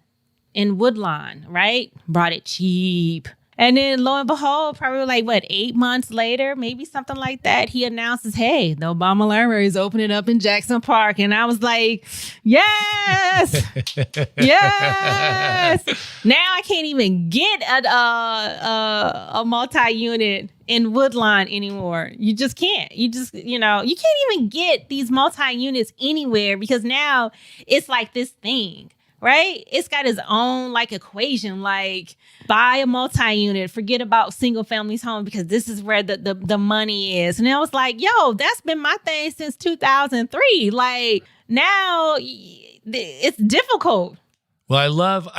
in Woodlawn, right? Brought it cheap. And then lo and behold, probably 8 months later, maybe something like that, he announces, hey, the Obama Library is opening up in Jackson Park. And I was like, yes, yes. Now I can't even get a multi-unit in Woodlawn anymore. You just can't. You can't even get these multi-units anywhere because now it's like this thing. Right? It's got its own equation, buy a multi-unit, forget about single families home because this is where the money is. And I was like, that's been my thing since 2003. Now it's difficult. Well, I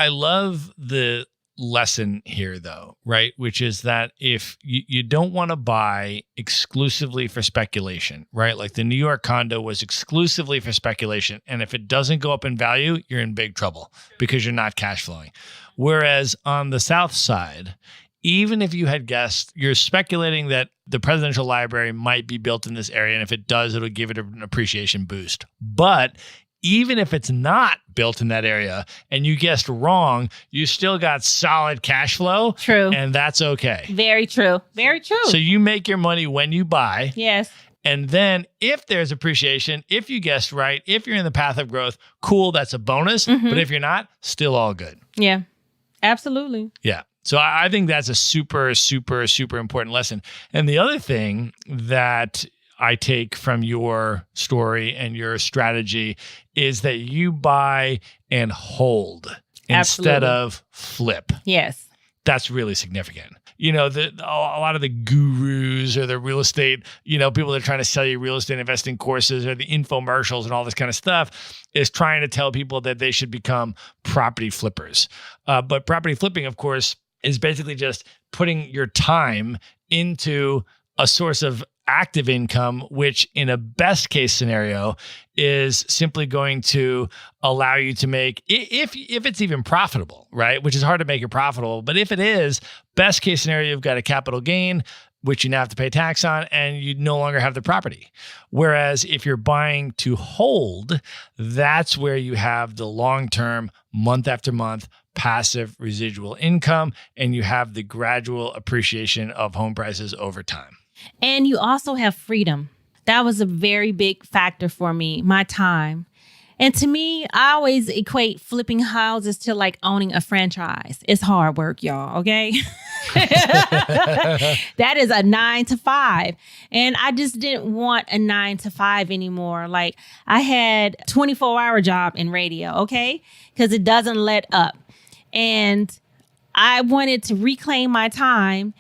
love the lesson here though, right? Which is that if you don't want to buy exclusively for speculation, right? Like the New York condo was exclusively for speculation. And if it doesn't go up in value, you're in big trouble because you're not cash flowing. Whereas on the South Side, even if you had guessed, you're speculating that the presidential library might be built in this area. And if it does, it'll give it an appreciation boost. But even if it's not built in that area and you guessed wrong, you still got solid cash flow. True. And that's okay. Very true. Very true. So you make your money when you buy. Yes. And then if there's appreciation, if you guessed right, if you're in the path of growth, cool, that's a bonus. Mm-hmm. But if you're not, still all good. Yeah, absolutely. Yeah. So I think that's a super, super, super important lesson. And the other thing that I take from your story and your strategy is that you buy and hold instead of flip. Yes. That's really significant. A lot of the gurus or the real estate, people that are trying to sell you real estate investing courses or the infomercials and all this kind of stuff is trying to tell people that they should become property flippers. But property flipping, of course, is basically just putting your time into a source of active income, which in a best case scenario is simply going to allow you to make, if it's even profitable, right? Which is hard to make it profitable. But if it is, best case scenario, you've got a capital gain, which you now have to pay tax on, and you no longer have the property. Whereas if you're buying to hold, that's where you have the long-term, month after month, passive residual income, and you have the gradual appreciation of home prices over time. And you also have freedom. That was a very big factor for me, my time. And to me, I always equate flipping houses to like owning a franchise. It's hard work, y'all. Okay. That is a 9 to 5. And I just didn't want a 9 to 5 anymore. Like I had a 24-hour job in radio. Okay. Because it doesn't let up. And I wanted to reclaim my time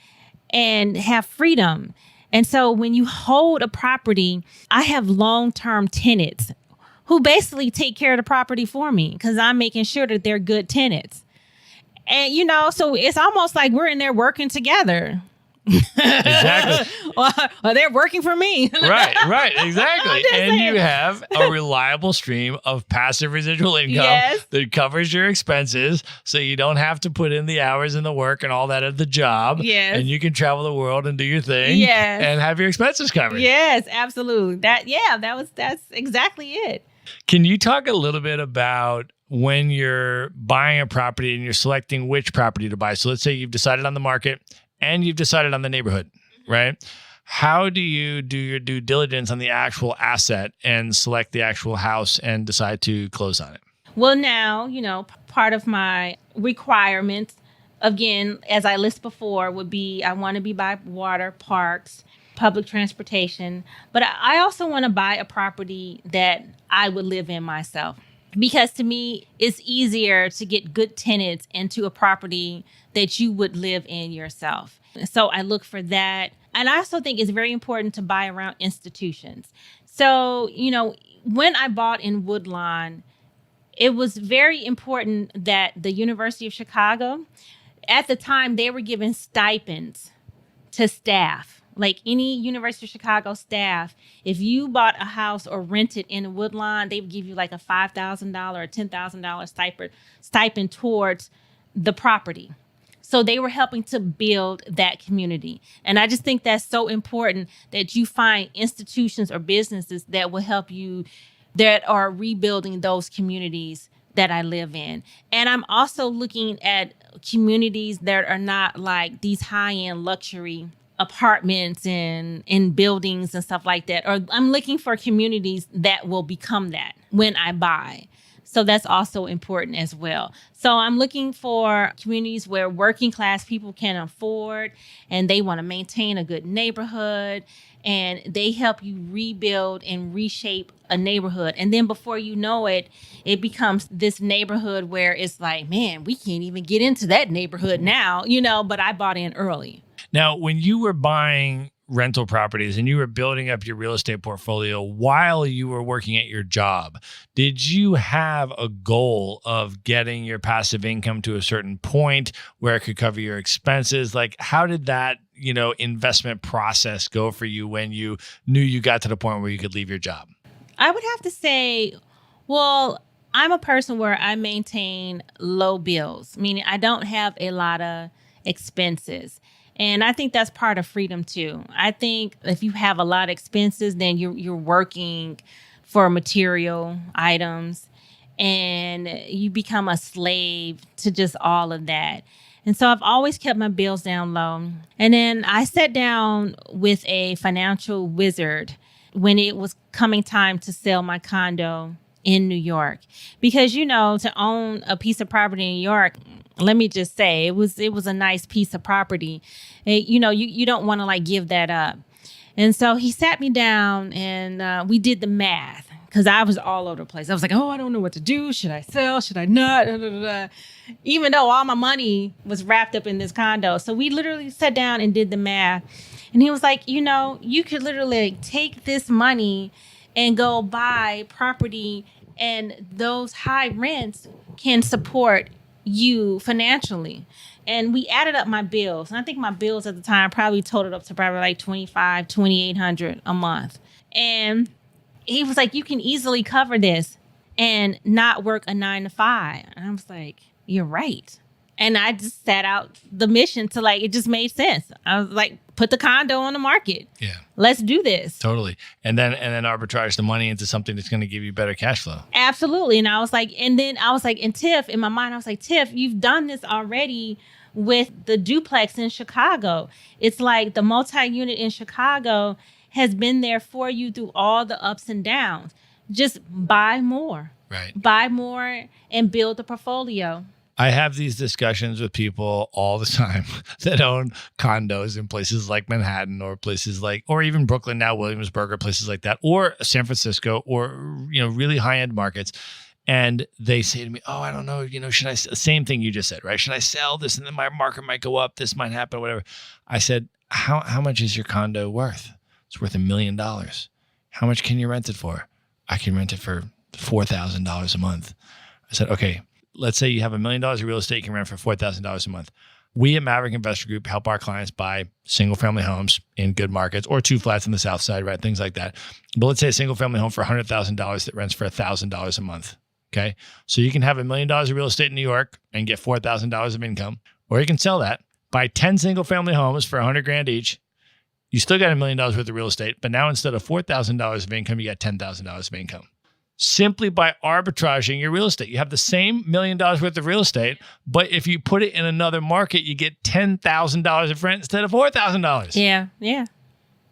and have freedom. And so when you hold a property, I have long-term tenants who basically take care of the property for me because I'm making sure that they're good tenants. And, so it's almost like we're in there working together. Exactly. or they're working for me. Right, exactly. And you have a reliable stream of passive residual income that covers your expenses, so you don't have to put in the hours and the work and all that at the job. Yes. And you can travel the world and do your thing. Yes. And have your expenses covered. Yes, absolutely. That's exactly it. Can you talk a little bit about when you're buying a property and you're selecting which property to buy? So let's say you've decided on the market and you've decided on the neighborhood, right? How do you do your due diligence on the actual asset and select the actual house and decide to close on it? Well, now, part of my requirements, again, as I listed before, would be I want to be by water, parks, public transportation. But I also want to buy a property that I would live in myself. Because to me, it's easier to get good tenants into a property that you would live in yourself. So I look for that. And I also think it's very important to buy around institutions. So, when I bought in Woodlawn, it was very important that the University of Chicago, at the time, they were giving stipends to staff. Like any University of Chicago staff, if you bought a house or rented in Woodlawn, they would give you like a $5,000 or $10,000 stipend towards the property. So they were helping to build that community. And I just think that's so important that you find institutions or businesses that will help you, that are rebuilding those communities that I live in. And I'm also looking at communities that are not like these high-end luxury apartments and in buildings and stuff like that. Or I'm looking for communities that will become that when I buy. So that's also important as well. So I'm looking for communities where working class people can afford and they want to maintain a good neighborhood, and they help you rebuild and reshape a neighborhood. And then before you know it, it becomes this neighborhood where it's like, man, we can't even get into that neighborhood now, but I bought in early. Now, when you were buying rental properties and you were building up your real estate portfolio while you were working at your job, did you have a goal of getting your passive income to a certain point where it could cover your expenses? Like, how did that, investment process go for you when you knew you got to the point where you could leave your job? I would have to say, well, I'm a person where I maintain low bills, meaning I don't have a lot of expenses. And I think that's part of freedom too. I think if you have a lot of expenses, then you're working for material items and you become a slave to just all of that. And so I've always kept my bills down low. And then I sat down with a financial wizard when it was coming time to sell my condo in New York. Because, to own a piece of property in New York, let me just say, it was a nice piece of property. You don't want to like give that up. And so he sat me down and we did the math because I was all over the place. I was like, I don't know what to do. Should I sell? Should I not? Even though all my money was wrapped up in this condo. So we literally sat down and did the math. And he was like, you could literally take this money and go buy property, and those high rents can support you financially. And we added up my bills. And I think my bills at the time probably totaled up to probably like $2,800 a month. And he was like, you can easily cover this and not work a 9 to 5. And I was like, you're right. And I just sat out the mission to it just made sense. I was like, put the condo on the market. Yeah. Let's do this. Totally. And then arbitrage the money into something that's going to give you better cash flow. Absolutely. And I was like, and Tiff, in my mind, I was like, Tiff, you've done this already with the duplex in Chicago. It's like the multi-unit in Chicago has been there for you through all the ups and downs. Just buy more. Right. Buy more and build a portfolio. I have these discussions with people all the time that own condos in places like Manhattan or places like, or even Brooklyn now, Williamsburg, or places like that, or San Francisco, or, really high-end markets. And they say to me, oh, I don't know, should I, same thing you just said, right? Should I sell this? And then my market might go up. This might happen, whatever. I said, how much is your condo worth? It's worth $1 million. How much can you rent it for? I can rent it for $4,000 a month. I said, okay, let's say you have $1 million of real estate, you can rent for $4,000 a month. We at Maverick Investor Group help our clients buy single family homes in good markets or 2 flats on the south side, right? Things like that. But let's say a single family home for $100,000 that rents for $1,000 a month. Okay. So you can have $1 million of real estate in New York and get $4,000 of income, or you can sell that, buy 10 single family homes for $100,000 each. You still got $1 million worth of real estate, but now instead of $4,000 of income, you got $10,000 of income. Simply by arbitraging your real estate. You have the same $1 million worth of real estate, but if you put it in another market, you get $10,000 of rent instead of $4,000. Yeah.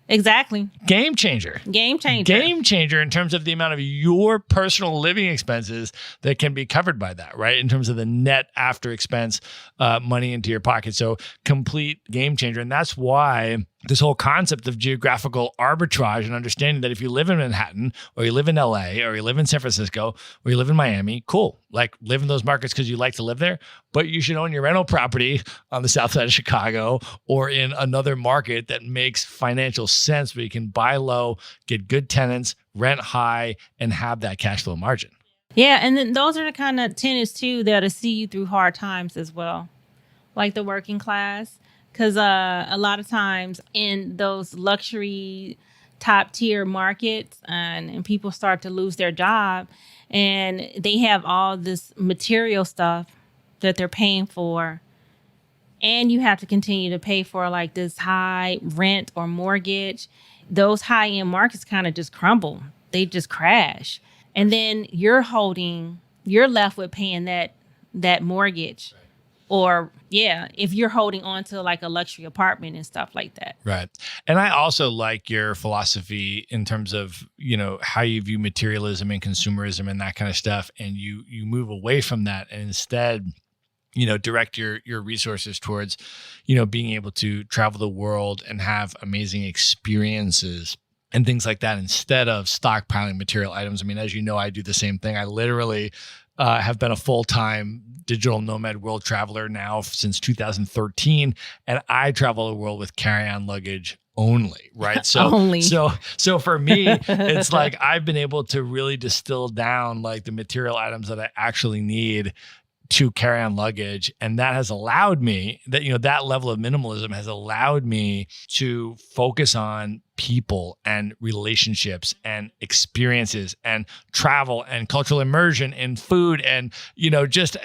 Exactly. Game changer. Game changer. Game changer in terms of the amount of your personal living expenses that can be covered by that, right? In terms of the net after expense money into your pocket. So complete game changer. And that's why this whole concept of geographical arbitrage and understanding that if you live in Manhattan or you live in LA or you live in San Francisco or you live in Miami, cool. Like live in those markets because you like to live there, but you should own your rental property on the south side of Chicago or in another market that makes financial sense where you can buy low, get good tenants, rent high, and have that cash flow margin. Yeah. And then those are the kind of tenants too that'll see you through hard times as well, like the working class. Because a lot of times in those luxury top tier markets and people start to lose their job and they have all this material stuff that they're paying for. And you have to continue to pay for like this high rent or mortgage. Those high end markets kind of just crumble. They just crash. And then you're left with paying that mortgage. Or, if you're holding on to like a luxury apartment and stuff like that. Right. And I also like your philosophy in terms of, how you view materialism and consumerism and that kind of stuff. And you move away from that and instead, direct your resources towards, being able to travel the world and have amazing experiences and things like that instead of stockpiling material items. I mean, as you know, I do the same thing. I literally have been a full-time digital nomad world traveler now since 2013, and I travel the world with carry-on luggage only, right? So for me, it's like I've been able to really distill down like the material items that I actually need to carry on luggage. And that has allowed me that level of minimalism has allowed me to focus on people and relationships and experiences and travel and cultural immersion and food and, just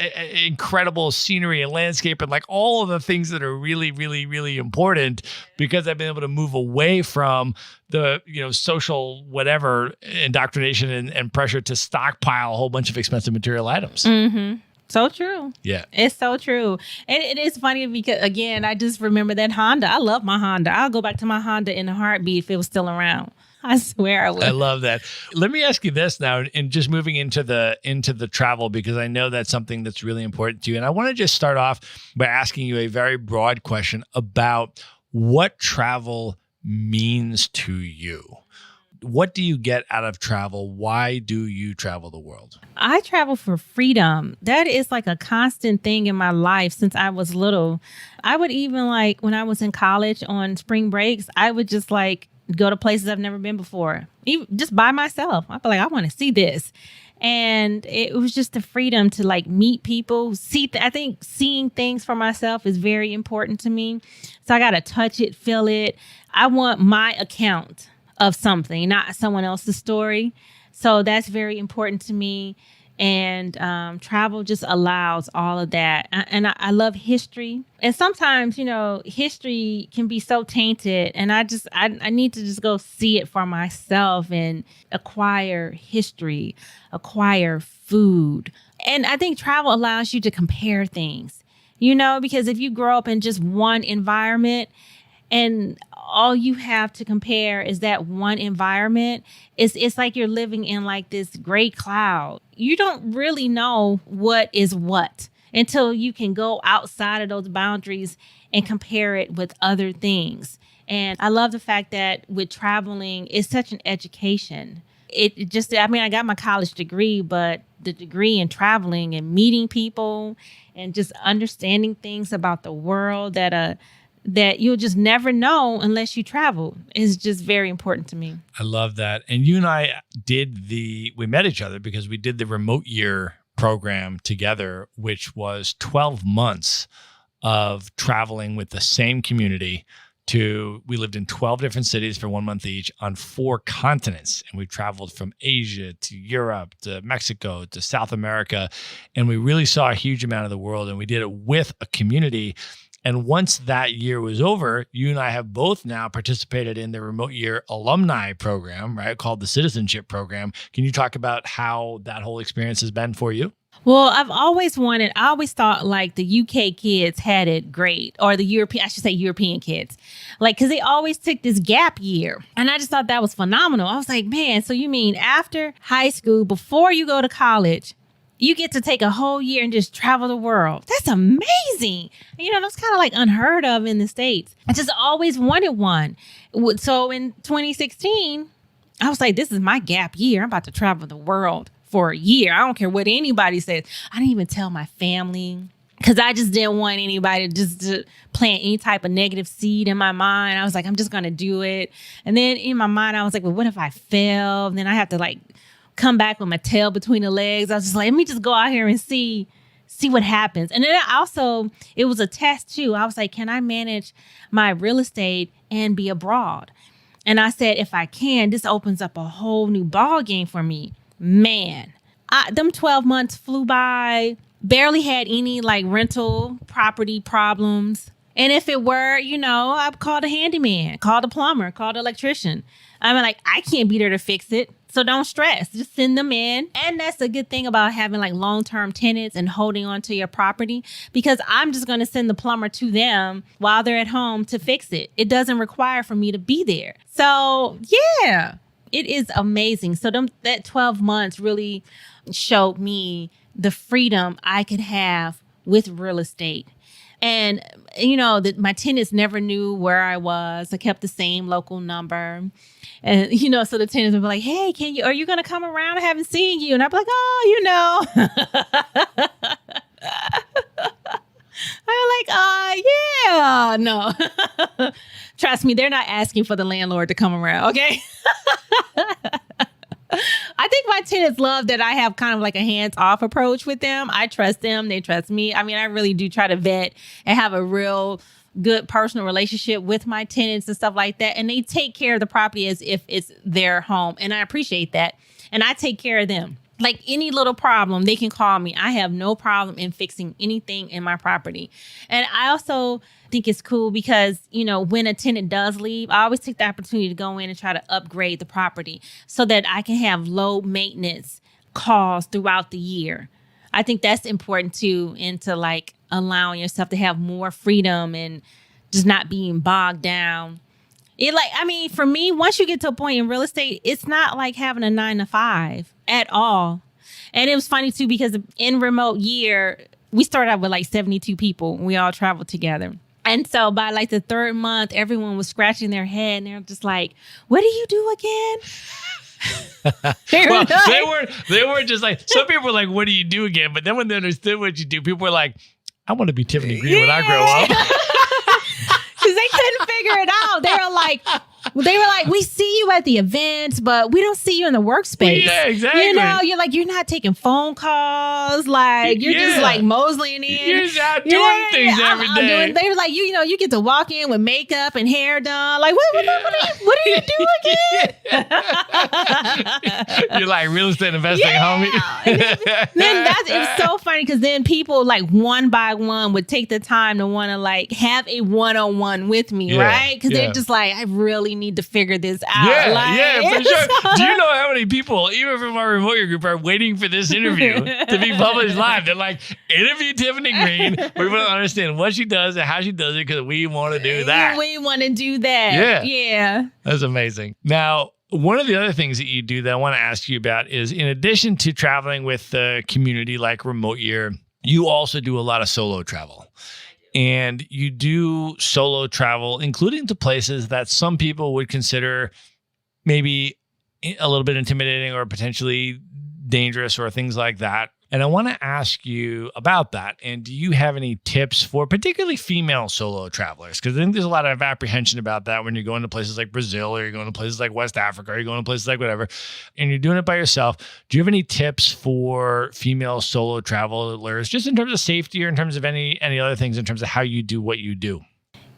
incredible scenery and landscape and like all of the things that are really, really, really important because I've been able to move away from the, social whatever indoctrination and pressure to stockpile a whole bunch of expensive material items. Mm-hmm. So true. Yeah. It's so true. And it is funny because, again, I just remember that Honda. I love my Honda. I'll go back to my Honda in a heartbeat if it was still around. I swear I would. I love that. Let me ask you this now, and just moving into the travel, because I know that's something that's really important to you. And I want to just start off by asking you a very broad question about what travel means to you. What do you get out of travel? Why do you travel the world? I travel for freedom. That is like a constant thing in my life since I was little. I would even like when I was in college on spring breaks, I would just like go to places I've never been before, even just by myself. I'd be like, I want to see this. And it was just the freedom to like meet people, I think seeing things for myself is very important to me. So I got to touch it, feel it. I want my account of something, not someone else's story. So that's very important to me. And travel just allows all of that. And I love history. And sometimes, history can be so tainted. And I need to just go see it for myself and acquire history, acquire food. And I think travel allows you to compare things, because if you grow up in just one environment, And all you have to compare is that one environment. It's like you're living in like this gray cloud. You don't really know what is what until you can go outside of those boundaries and compare it with other things. And I love the fact that with traveling, it's such an education. It just, I mean, I got my college degree, but the degree in traveling and meeting people and just understanding things about the world that you'll just never know unless you travel is just very important to me. I love that. And you and I we met each other because we did the remote year program together, which was 12 months of traveling with the same community we lived in 12 different cities for 1 month each on 4 continents. And we traveled from Asia to Europe to Mexico to South America. And we really saw a huge amount of the world. And we did it with a community. And once that year was over, you and I have both now participated in the remote year alumni program, right? Called the citizenship program. Can you talk about how that whole experience has been for you? Well, I always thought like the UK kids had it great, or European kids, like, cause they always took this gap year. And I just thought that was phenomenal. I was like, man, so you mean after high school, before you go to college, you get to take a whole year and just travel the world. That's amazing. You know, that's kind of like unheard of in the States. I just always wanted one. So in 2016, I was like, this is my gap year. I'm about to travel the world for a year. I don't care what anybody says. I didn't even tell my family because I just didn't want anybody to plant any type of negative seed in my mind. I was like, I'm just going to do it. And then in my mind, I was like, well, what if I fail? And then I have to like come back with my tail between the legs. I was just like, let me just go out here and see what happens. And then it was a test too. I was like, can I manage my real estate and be abroad? And I said, if I can, this opens up a whole new ball game for me. Man, them 12 months flew by, barely had any like rental property problems. And if it were, I'd call a handyman, call a plumber, call an electrician. I mean, like, I can't be there to fix it. So don't stress, just send them in. And that's a good thing about having like long-term tenants and holding on to your property, because I'm just going to send the plumber to them while they're at home to fix it. It doesn't require for me to be there. So yeah. It is amazing. So that 12 months really showed me the freedom I could have with real estate. And, that my tenants never knew where I was. I kept the same local number. And, so the tenants would be like, hey, are you going to come around? I haven't seen you. And I'd be like, oh, I'm like, yeah, no. Trust me, they're not asking for the landlord to come around, okay? I think my tenants love that I have kind of like a hands-off approach with them. I trust them. They trust me. I mean, I really do try to vet and have a real good personal relationship with my tenants and stuff like that. And they take care of the property as if it's their home. And I appreciate that. And I take care of them. Like any little problem, they can call me. I have no problem in fixing anything in my property. And I also think it's cool because, when a tenant does leave, I always take the opportunity to go in and try to upgrade the property so that I can have low maintenance calls throughout the year. I think that's important too, into like allowing yourself to have more freedom and just not being bogged down. For me, once you get to a point in real estate, it's not like having a 9-to-5 at all. And it was funny too, because in remote year, we started out with like 72 people. We all traveled together. And so by like the third month, everyone was scratching their head and they're just like, what do you do again? Well, they weren't just like, some people were like, what do you do again? But then when they understood what you do, people were like, I want to be Tiffany Green when I grow up. Because they couldn't figure it out. They were like, we see you at the events, but we don't see you in the workspace. Yeah, exactly. You're not taking phone calls. Like, you're just like moseying in. You're just out doing things every day. They were like, you get to walk in with makeup and hair done. Like, what do you do again? You're like real estate investing, homie. It was so funny because then people like one by one would take the time to want to like have a one-on-one with me, right? Because they're just like, I really really need to figure this out. Yeah, for sure. Do you know how many people, even from our remote year group, are waiting for this interview to be published live? They're like, interview Tiffany Green. We want to understand what she does and how she does it because we want to do that. We want to do that. Yeah. That's amazing. Now, one of the other things that you do that I want to ask you about is, in addition to traveling with the community like Remote Year, you also do a lot of solo travel. And you do solo travel, including to places that some people would consider maybe a little bit intimidating or potentially dangerous or things like that. And I want to ask you about that. And do you have any tips for particularly female solo travelers? Because I think there's a lot of apprehension about that when you're going to places like Brazil or you're going to places like West Africa or you're going to places like whatever, and you're doing it by yourself. Do you have any tips for female solo travelers, just in terms of safety or in terms of any other things in terms of how you do what you do?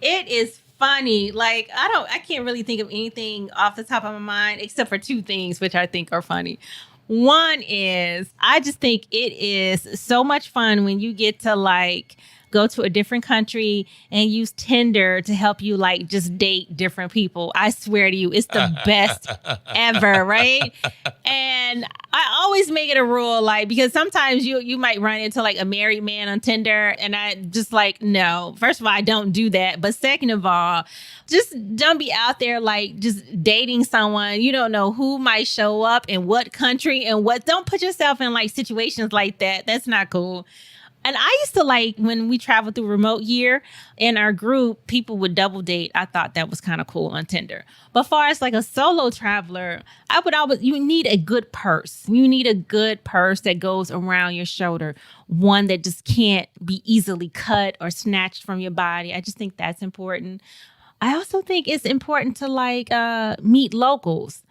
It is funny. Like, I can't really think of anything off the top of my mind except for two things, which I think are funny. One is, I just think it is so much fun when you get to like go to a different country and use Tinder to help you like just date different people. I swear to you, it's the best ever, right? And I always make it a rule, like, because sometimes you might run into like a married man on Tinder, and I just like, no. First of all, I don't do that. But second of all, just don't be out there like just dating someone. You don't know who might show up in what country and what. Don't put yourself in like situations like that. That's not cool. And I used to like, when we traveled through Remote Year in our group, people would double date. I thought that was kind of cool on Tinder. But far as like a solo traveler, you need a good purse. You need a good purse that goes around your shoulder. One that just can't be easily cut or snatched from your body. I just think that's important. I also think it's important to like meet locals,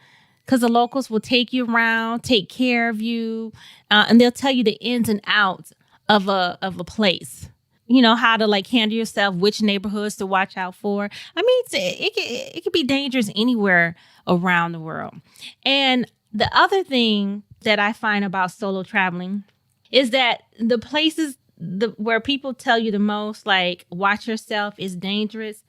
because the locals will take you around, take care of you, and they'll tell you the ins and outs of a place. You know, how to like handle yourself, which neighborhoods to watch out for. I mean, it could be dangerous anywhere around the world. And the other thing that I find about solo traveling is that the places where people tell you the most, like, watch yourself, is dangerous,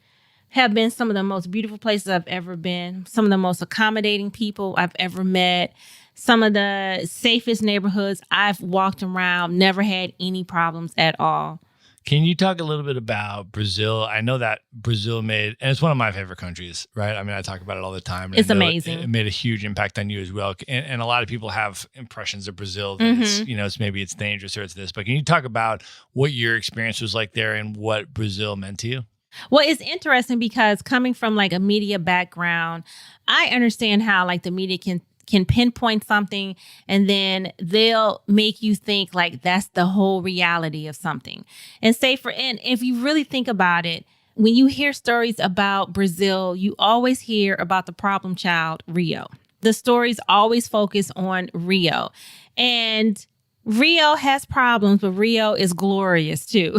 have been some of the most beautiful places I've ever been, some of the most accommodating people I've ever met, some of the safest neighborhoods I've walked around, never had any problems at all. Can you talk a little bit about Brazil? I know that Brazil and it's one of my favorite countries, right? I mean, I talk about it all the time. It's amazing. It made a huge impact on you as well. And a lot of people have impressions of Brazil that maybe it's dangerous or it's this. But can you talk about what your experience was like there and what Brazil meant to you? Well, it's interesting because coming from like a media background, I understand how like the media can pinpoint something and then they'll make you think like that's the whole reality of something. And if you really think about it, when you hear stories about Brazil, you always hear about the problem child, Rio. The stories always focus on Rio. And Rio has problems, but Rio is glorious too.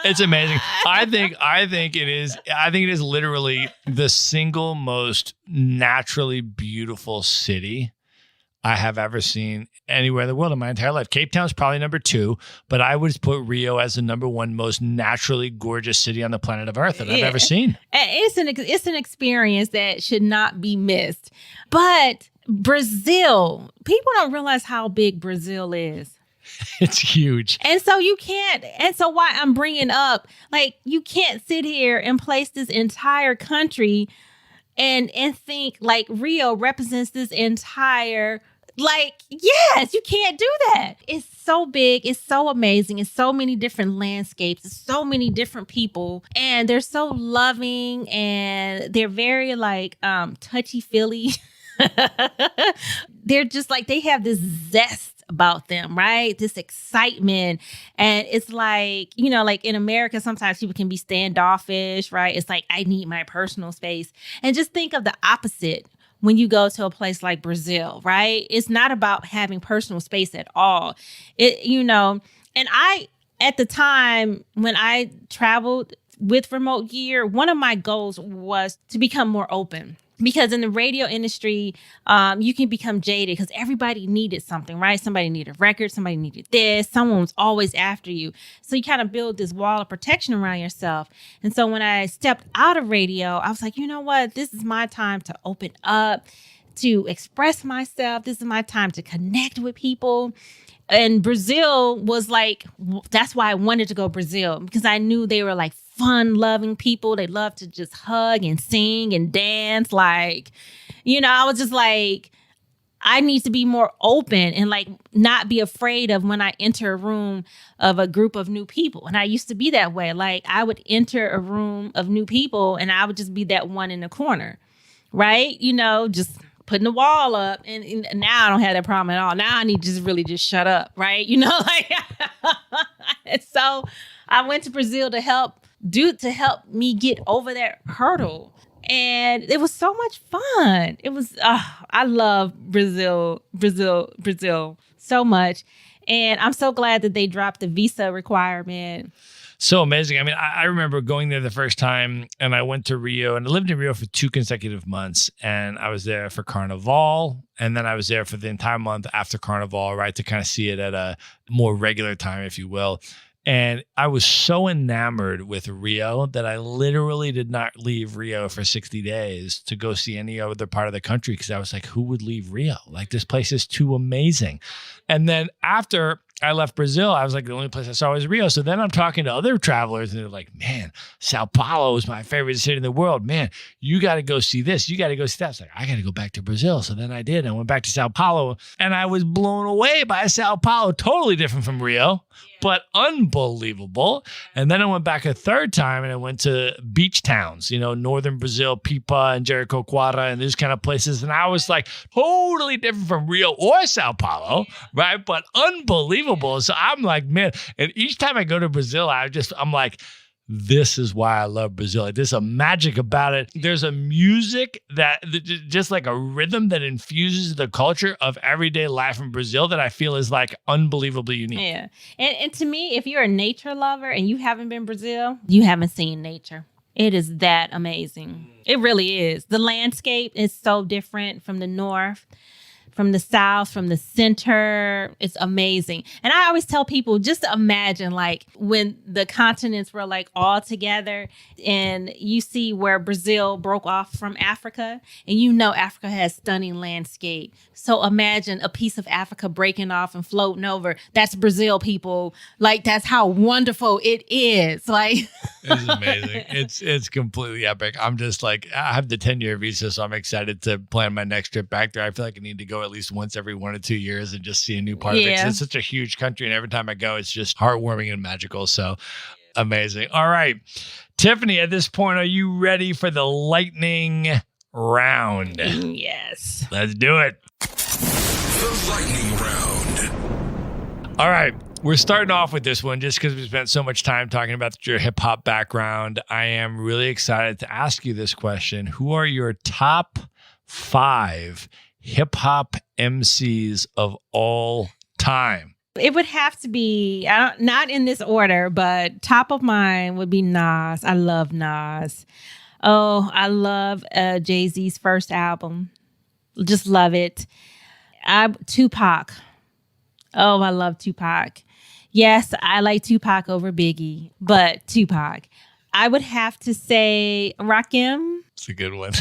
It's amazing. I think it is literally the single most naturally beautiful city I have ever seen anywhere in the world in my entire life. Cape Town's probably number 2, but I would put Rio as the number 1 most naturally gorgeous city on the planet of Earth that I've ever seen. It's an experience that should not be missed. But Brazil, people don't realize how big Brazil is. It's huge. And so why I'm bringing up, like, you can't sit here and place this entire country and think like Rio represents this entire, like, yes, you can't do that. It's so big. It's so amazing. It's so many different landscapes. It's so many different people. And they're so loving and they're very like touchy-feely. They're just like, they have this zest about them, right? This excitement. And it's like, like in America, sometimes people can be standoffish, right? It's like, I need my personal space. And just think of the opposite when you go to a place like Brazil, right? It's not about having personal space at all. And at the time when I traveled with Remote Year, one of my goals was to become more open. Because in the radio industry, you can become jaded because everybody needed something, right? Somebody needed a record, somebody needed this, someone was always after you. So you kind of build this wall of protection around yourself. And so when I stepped out of radio, I was like, you know what? This is my time to open up, to express myself. This is my time to connect with people. And Brazil was like, that's why I wanted to go Brazil, because I knew they were like fun-loving people. They love to just hug and sing and dance. Like, I was just like, I need to be more open and like not be afraid of when I enter a room of a group of new people. And I used to be that way. Like I would enter a room of new people and I would just be that one in the corner, right? Just putting the wall up. And now I don't have that problem at all. Now I need to just really just shut up, right? Like, and so I went to Brazil to help me get over that hurdle. And it was so much fun. It was, I love Brazil so much. And I'm so glad that they dropped the visa requirement. So amazing. I mean, I remember going there the first time, and I went to Rio, and I lived in Rio for 2 consecutive months. And I was there for Carnival, and then I was there for the entire month after Carnival, right, to kind of see it at a more regular time, if you will. And I was so enamored with Rio that I literally did not leave Rio for 60 days to go see any other part of the country, because I was like, who would leave Rio? Like, this place is too amazing. And then after I left Brazil, I was like, the only place I saw was Rio. So then I'm talking to other travelers and they're like, man, Sao Paulo is my favorite city in the world. Man, you got to go see this. You got to go see that. I was like, I got to go back to Brazil. So then I did. I went back to Sao Paulo and I was blown away by Sao Paulo. Totally different from Rio, but unbelievable. And then I went back a third time and I went to beach towns, northern Brazil, Pipa and Jericoacoara and these kind of places. And I was like, totally different from Rio or Sao Paulo, right? But unbelievable. So I'm like, man, and each time I go to Brazil, I'm like, this is why I love Brazil. Like, there's a magic about it. There's a music that just like a rhythm that infuses the culture of everyday life in Brazil that I feel is like unbelievably unique. Yeah. And to me, if you're a nature lover and you haven't been Brazil, you haven't seen nature. It is that amazing. It really is. The landscape is so different from the north, from the south, from the center. It's amazing. And I always tell people, just imagine like when the continents were like all together and you see where Brazil broke off from Africa, and Africa has stunning landscape. So imagine a piece of Africa breaking off and floating over. That's Brazil, people. Like, that's how wonderful it is. Like, it's amazing. It's completely epic. I'm just like, I have the 10-year visa, so I'm excited to plan my next trip back there. I feel like I need to go at least once every 1 or 2 years and just see a new part of it. 'Cause it's such a huge country, and every time I go, it's just heartwarming and magical. So amazing. All right, Tiffany, at this point, are you ready for the lightning round? Yes. Let's do it. The lightning round. All right. We're starting off with this one just because we spent so much time talking about your hip hop background. I am really excited to ask you this question. Who are your top 5 hip hop MCs of all time? It would have to be, not in this order, but top of mind would be Nas. I love Nas. Oh, I love Jay-Z's first album. Just love it. Tupac. Oh, I love Tupac. Yes, I like Tupac over Biggie, but Tupac. I would have to say Rakim. It's a good one.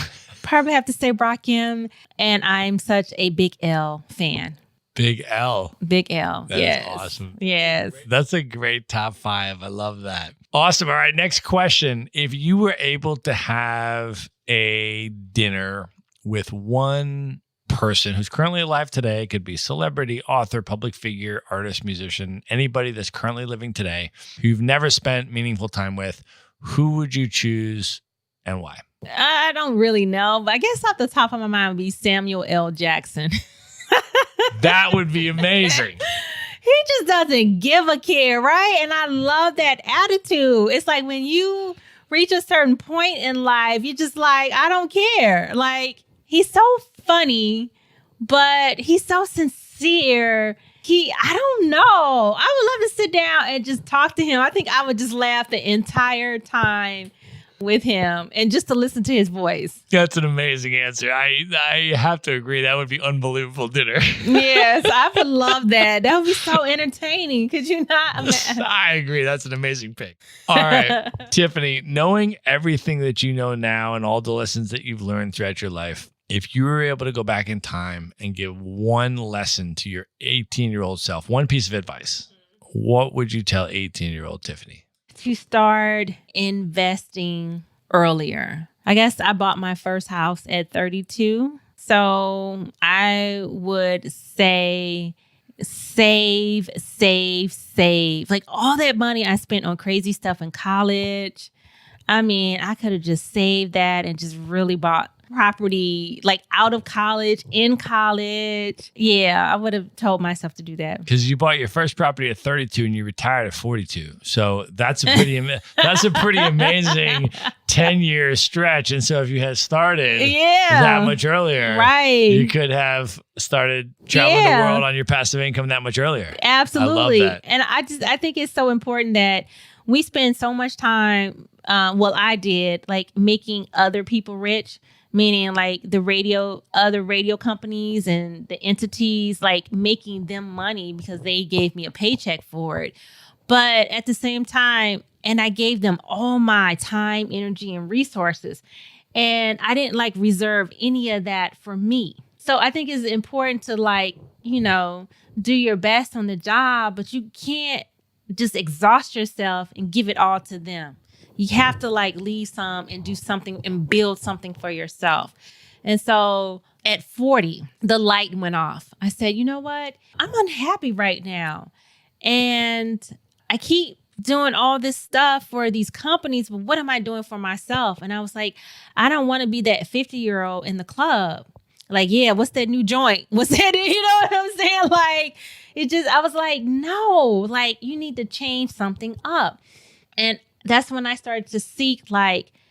Probably have to say Rakim, and I'm such a Big L fan. Big L. Big L. That yes. is awesome. Yes. That's a great top 5. I love that. Awesome. All right. Next question. If you were able to have a dinner with one person who's currently alive today, could be celebrity, author, public figure, artist, musician, anybody that's currently living today who you've never spent meaningful time with, who would you choose and why? I don't really know, but I guess off the top of my mind would be Samuel L. Jackson. That would be amazing. He just doesn't give a care, right? And I love that attitude. It's like when you reach a certain point in life, you're just like, I don't care. Like, he's so funny, but he's so sincere. I don't know. I would love to sit down and just talk to him. I think I would just laugh the entire time with him and just to listen to his voice. That's an amazing answer. I have to agree. That would be unbelievable dinner. Yes, I would love that. That would be so entertaining. Could you not imagine? I agree. That's an amazing pick. All right, Tiffany, knowing everything that you know now and all the lessons that you've learned throughout your life, if you were able to go back in time and give one lesson to your 18-year-old self, one piece of advice, what would you tell 18-year-old Tiffany? To start investing earlier. I guess I bought my first house at 32. So I would say save. Like all that money I spent on crazy stuff in college. I mean, I could have just saved that and just really bought property like out of college, in college. Yeah, I would have told myself to do that. Because you bought your first property at 32 and you retired at 42. So that's a pretty amazing 10-year stretch. And so if you had started that much earlier, right, you could have started traveling the world on your passive income that much earlier. Absolutely. I love that. And I think it's so important that we spend so much time, I did, like making other people rich. Meaning like other radio companies and the entities, like making them money because they gave me a paycheck for it. But at the same time, and I gave them all my time, energy, and resources. And I didn't like reserve any of that for me. So I think it's important to do your best on the job, but you can't just exhaust yourself and give it all to them. You have to leave some and do something and build something for yourself. And so at 40, the light went off. I said, you know what? I'm unhappy right now. And I keep doing all this stuff for these companies, but what am I doing for myself? And I was like, I don't want to be that 50-year-old in the club. Like, yeah, what's that new joint? What's that? You know what I'm saying? I was like, no, you need to change something up. And that's when I started to seek,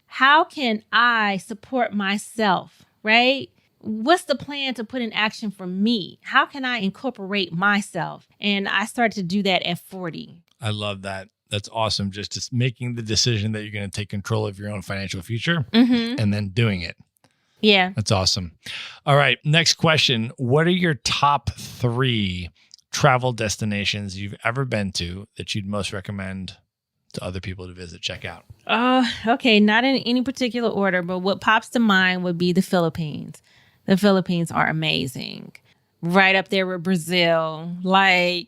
how can I support myself, right? What's the plan to put in action for me? How can I incorporate myself? And I started to do that at 40. I love that. That's awesome. Just making the decision that you're going to take control of your own financial future and then doing it. Yeah. That's awesome. All right. Next question. What are your top 3 travel destinations you've ever been to that you'd most recommend to other people to visit, check out? Okay. Not in any particular order, but what pops to mind would be the Philippines. The Philippines are amazing. Right up there with Brazil. And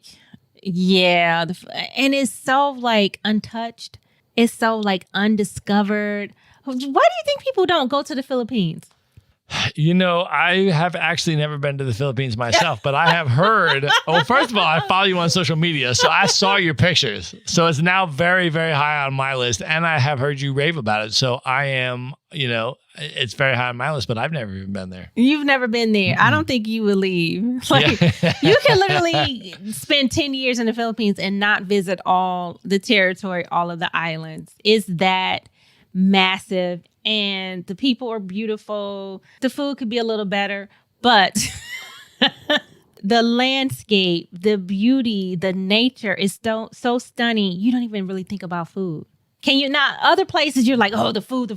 it's so untouched. It's so undiscovered. Why do you think people don't go to the Philippines? I have actually never been to the Philippines myself, but I have heard. Well, first of all, I follow you on social media, so I saw your pictures. So it's now very, very high on my list, and I have heard you rave about it. So I am, it's very high on my list, but I've never even been there. You've never been there. Mm-hmm. I don't think you would leave. You can literally spend 10 years in the Philippines and not visit all the territory, all of the islands. It's that massive. And the people are beautiful. The food could be a little better, but the landscape, the beauty, the nature is so stunning. You don't even really think about food. Can you not? Other places you're like, oh, the food.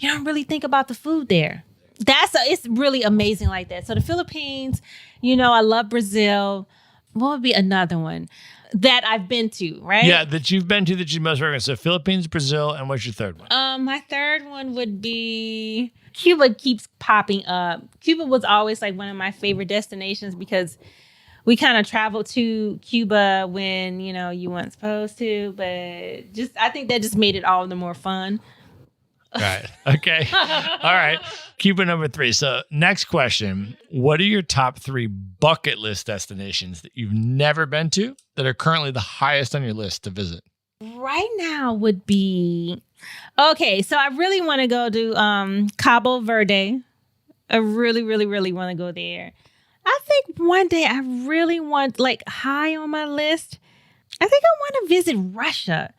You don't really think about the food there. It's really amazing like that. So the Philippines, I love Brazil. What would be another one that I've been to, right? Yeah, that you've been to that you most recommend. So Philippines, Brazil, and what's your third one? My third one would be Cuba. Keeps popping up. Cuba was always one of my favorite destinations because we kind of traveled to Cuba when, you weren't supposed to, but I think that just made it all the more fun. Right. Okay. All right. Cuba number 3. So next question. What are your top 3 bucket list destinations that you've never been to that are currently the highest on your list to visit? Right now would be, okay, so I really want to go to Cabo Verde. I really, really, really want to go there. I think one day I really want, high on my list, I think I want to visit Russia.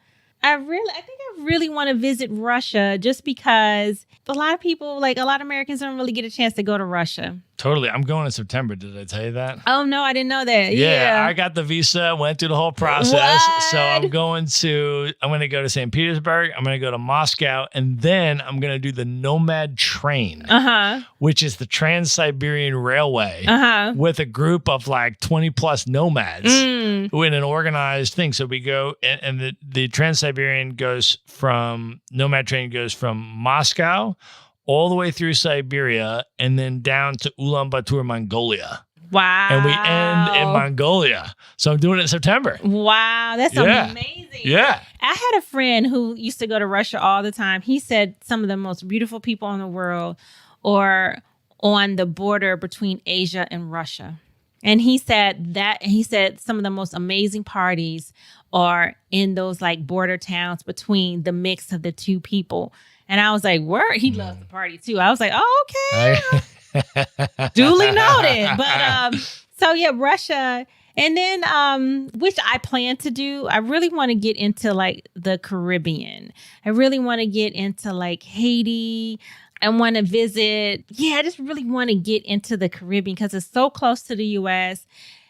I think I really want to visit Russia just because a lot of people, a lot of Americans don't really get a chance to go to Russia. Totally. I'm going in September. Did I tell you that? Oh, no, I didn't know that. Yeah, I got the visa, went through the whole process. What? So I'm going to go to St. Petersburg. I'm going to go to Moscow. And then I'm going to do the Nomad Train, which is the Trans-Siberian Railway with a group of like 20 plus nomads in an organized thing. So we go and the Trans-Siberian Nomad Train goes from Moscow all the way through Siberia and then down to Ulaanbaatar, Mongolia. Wow. And we end in Mongolia. So I'm doing it in September. Wow. That's amazing. Yeah. I had a friend who used to go to Russia all the time. He said some of the most beautiful people in the world are on the border between Asia and Russia. And he said some of the most amazing parties are in those like border towns between the mix of the two people. And I was like, word, he loves the party too. I was like, oh, okay. Duly noted. But so yeah, Russia. And then which I plan to do, I really want to get into like the Caribbean. I really want to get into like Haiti. I want to visit. Yeah, I just really want to get into the Caribbean because it's so close to the U.S.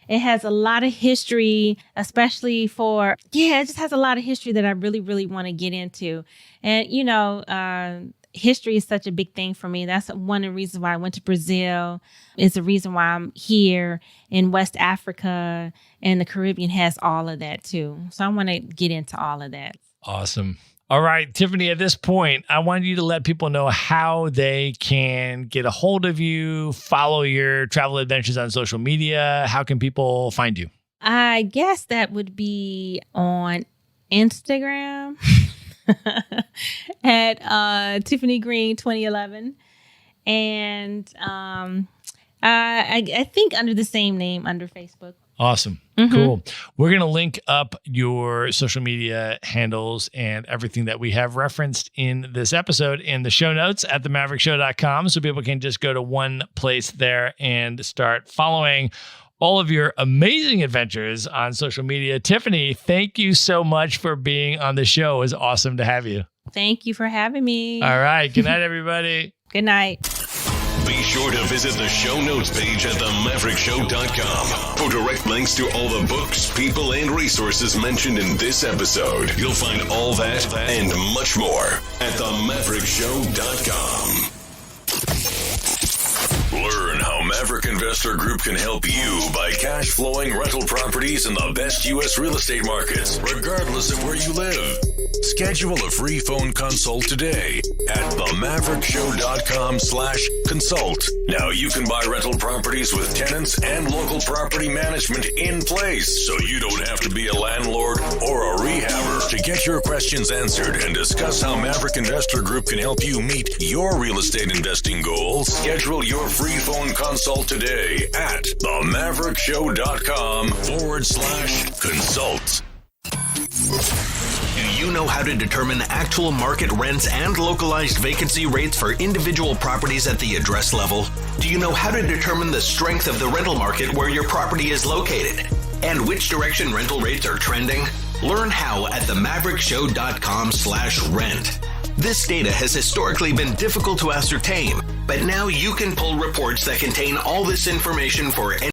It has a lot of history, especially it just has a lot of history that I really, really want to get into. And, history is such a big thing for me. That's one of the reasons why I went to Brazil. It's the reason why I'm here in West Africa, and the Caribbean has all of that too. So I want to get into all of that. Awesome. All right, Tiffany, at this point, I want you to let people know how they can get a hold of you, follow your travel adventures on social media. How can people find you? I guess that would be on Instagram at Tiffany Green 2011. And I think under the same name under Facebook. Awesome. Cool. We're going to link up your social media handles and everything that we have referenced in this episode in the show notes at themaverickshow.com. So people can just go to one place there and start following all of your amazing adventures on social media. Tiffany, thank you so much for being on the show. It was awesome to have you. Thank you for having me. All right. Good night, everybody. Good night. Be sure to visit the show notes page at themaverickshow.com for direct links to all the books, people, and resources mentioned in this episode. You'll find all that and much more at themaverickshow.com. Learn how Maverick Investor Group can help you buy cash flowing rental properties in the best U.S. real estate markets, regardless of where you live. Schedule a free phone consult today at themaverickshow.com/consult. Now you can buy rental properties with tenants and local property management in place, so you don't have to be a landlord or a rehabber. To get your questions answered and discuss how Maverick Investor Group can help you meet your real estate investing goals, schedule your free phone consult today at themaverickshow.com/consult. Do you know how to determine actual market rents and localized vacancy rates for individual properties at the address level? Do you know how to determine the strength of the rental market where your property is located? And which direction rental rates are trending? Learn how at themaverickshow.com/rent. This data has historically been difficult to ascertain, but now you can pull reports that contain all this information for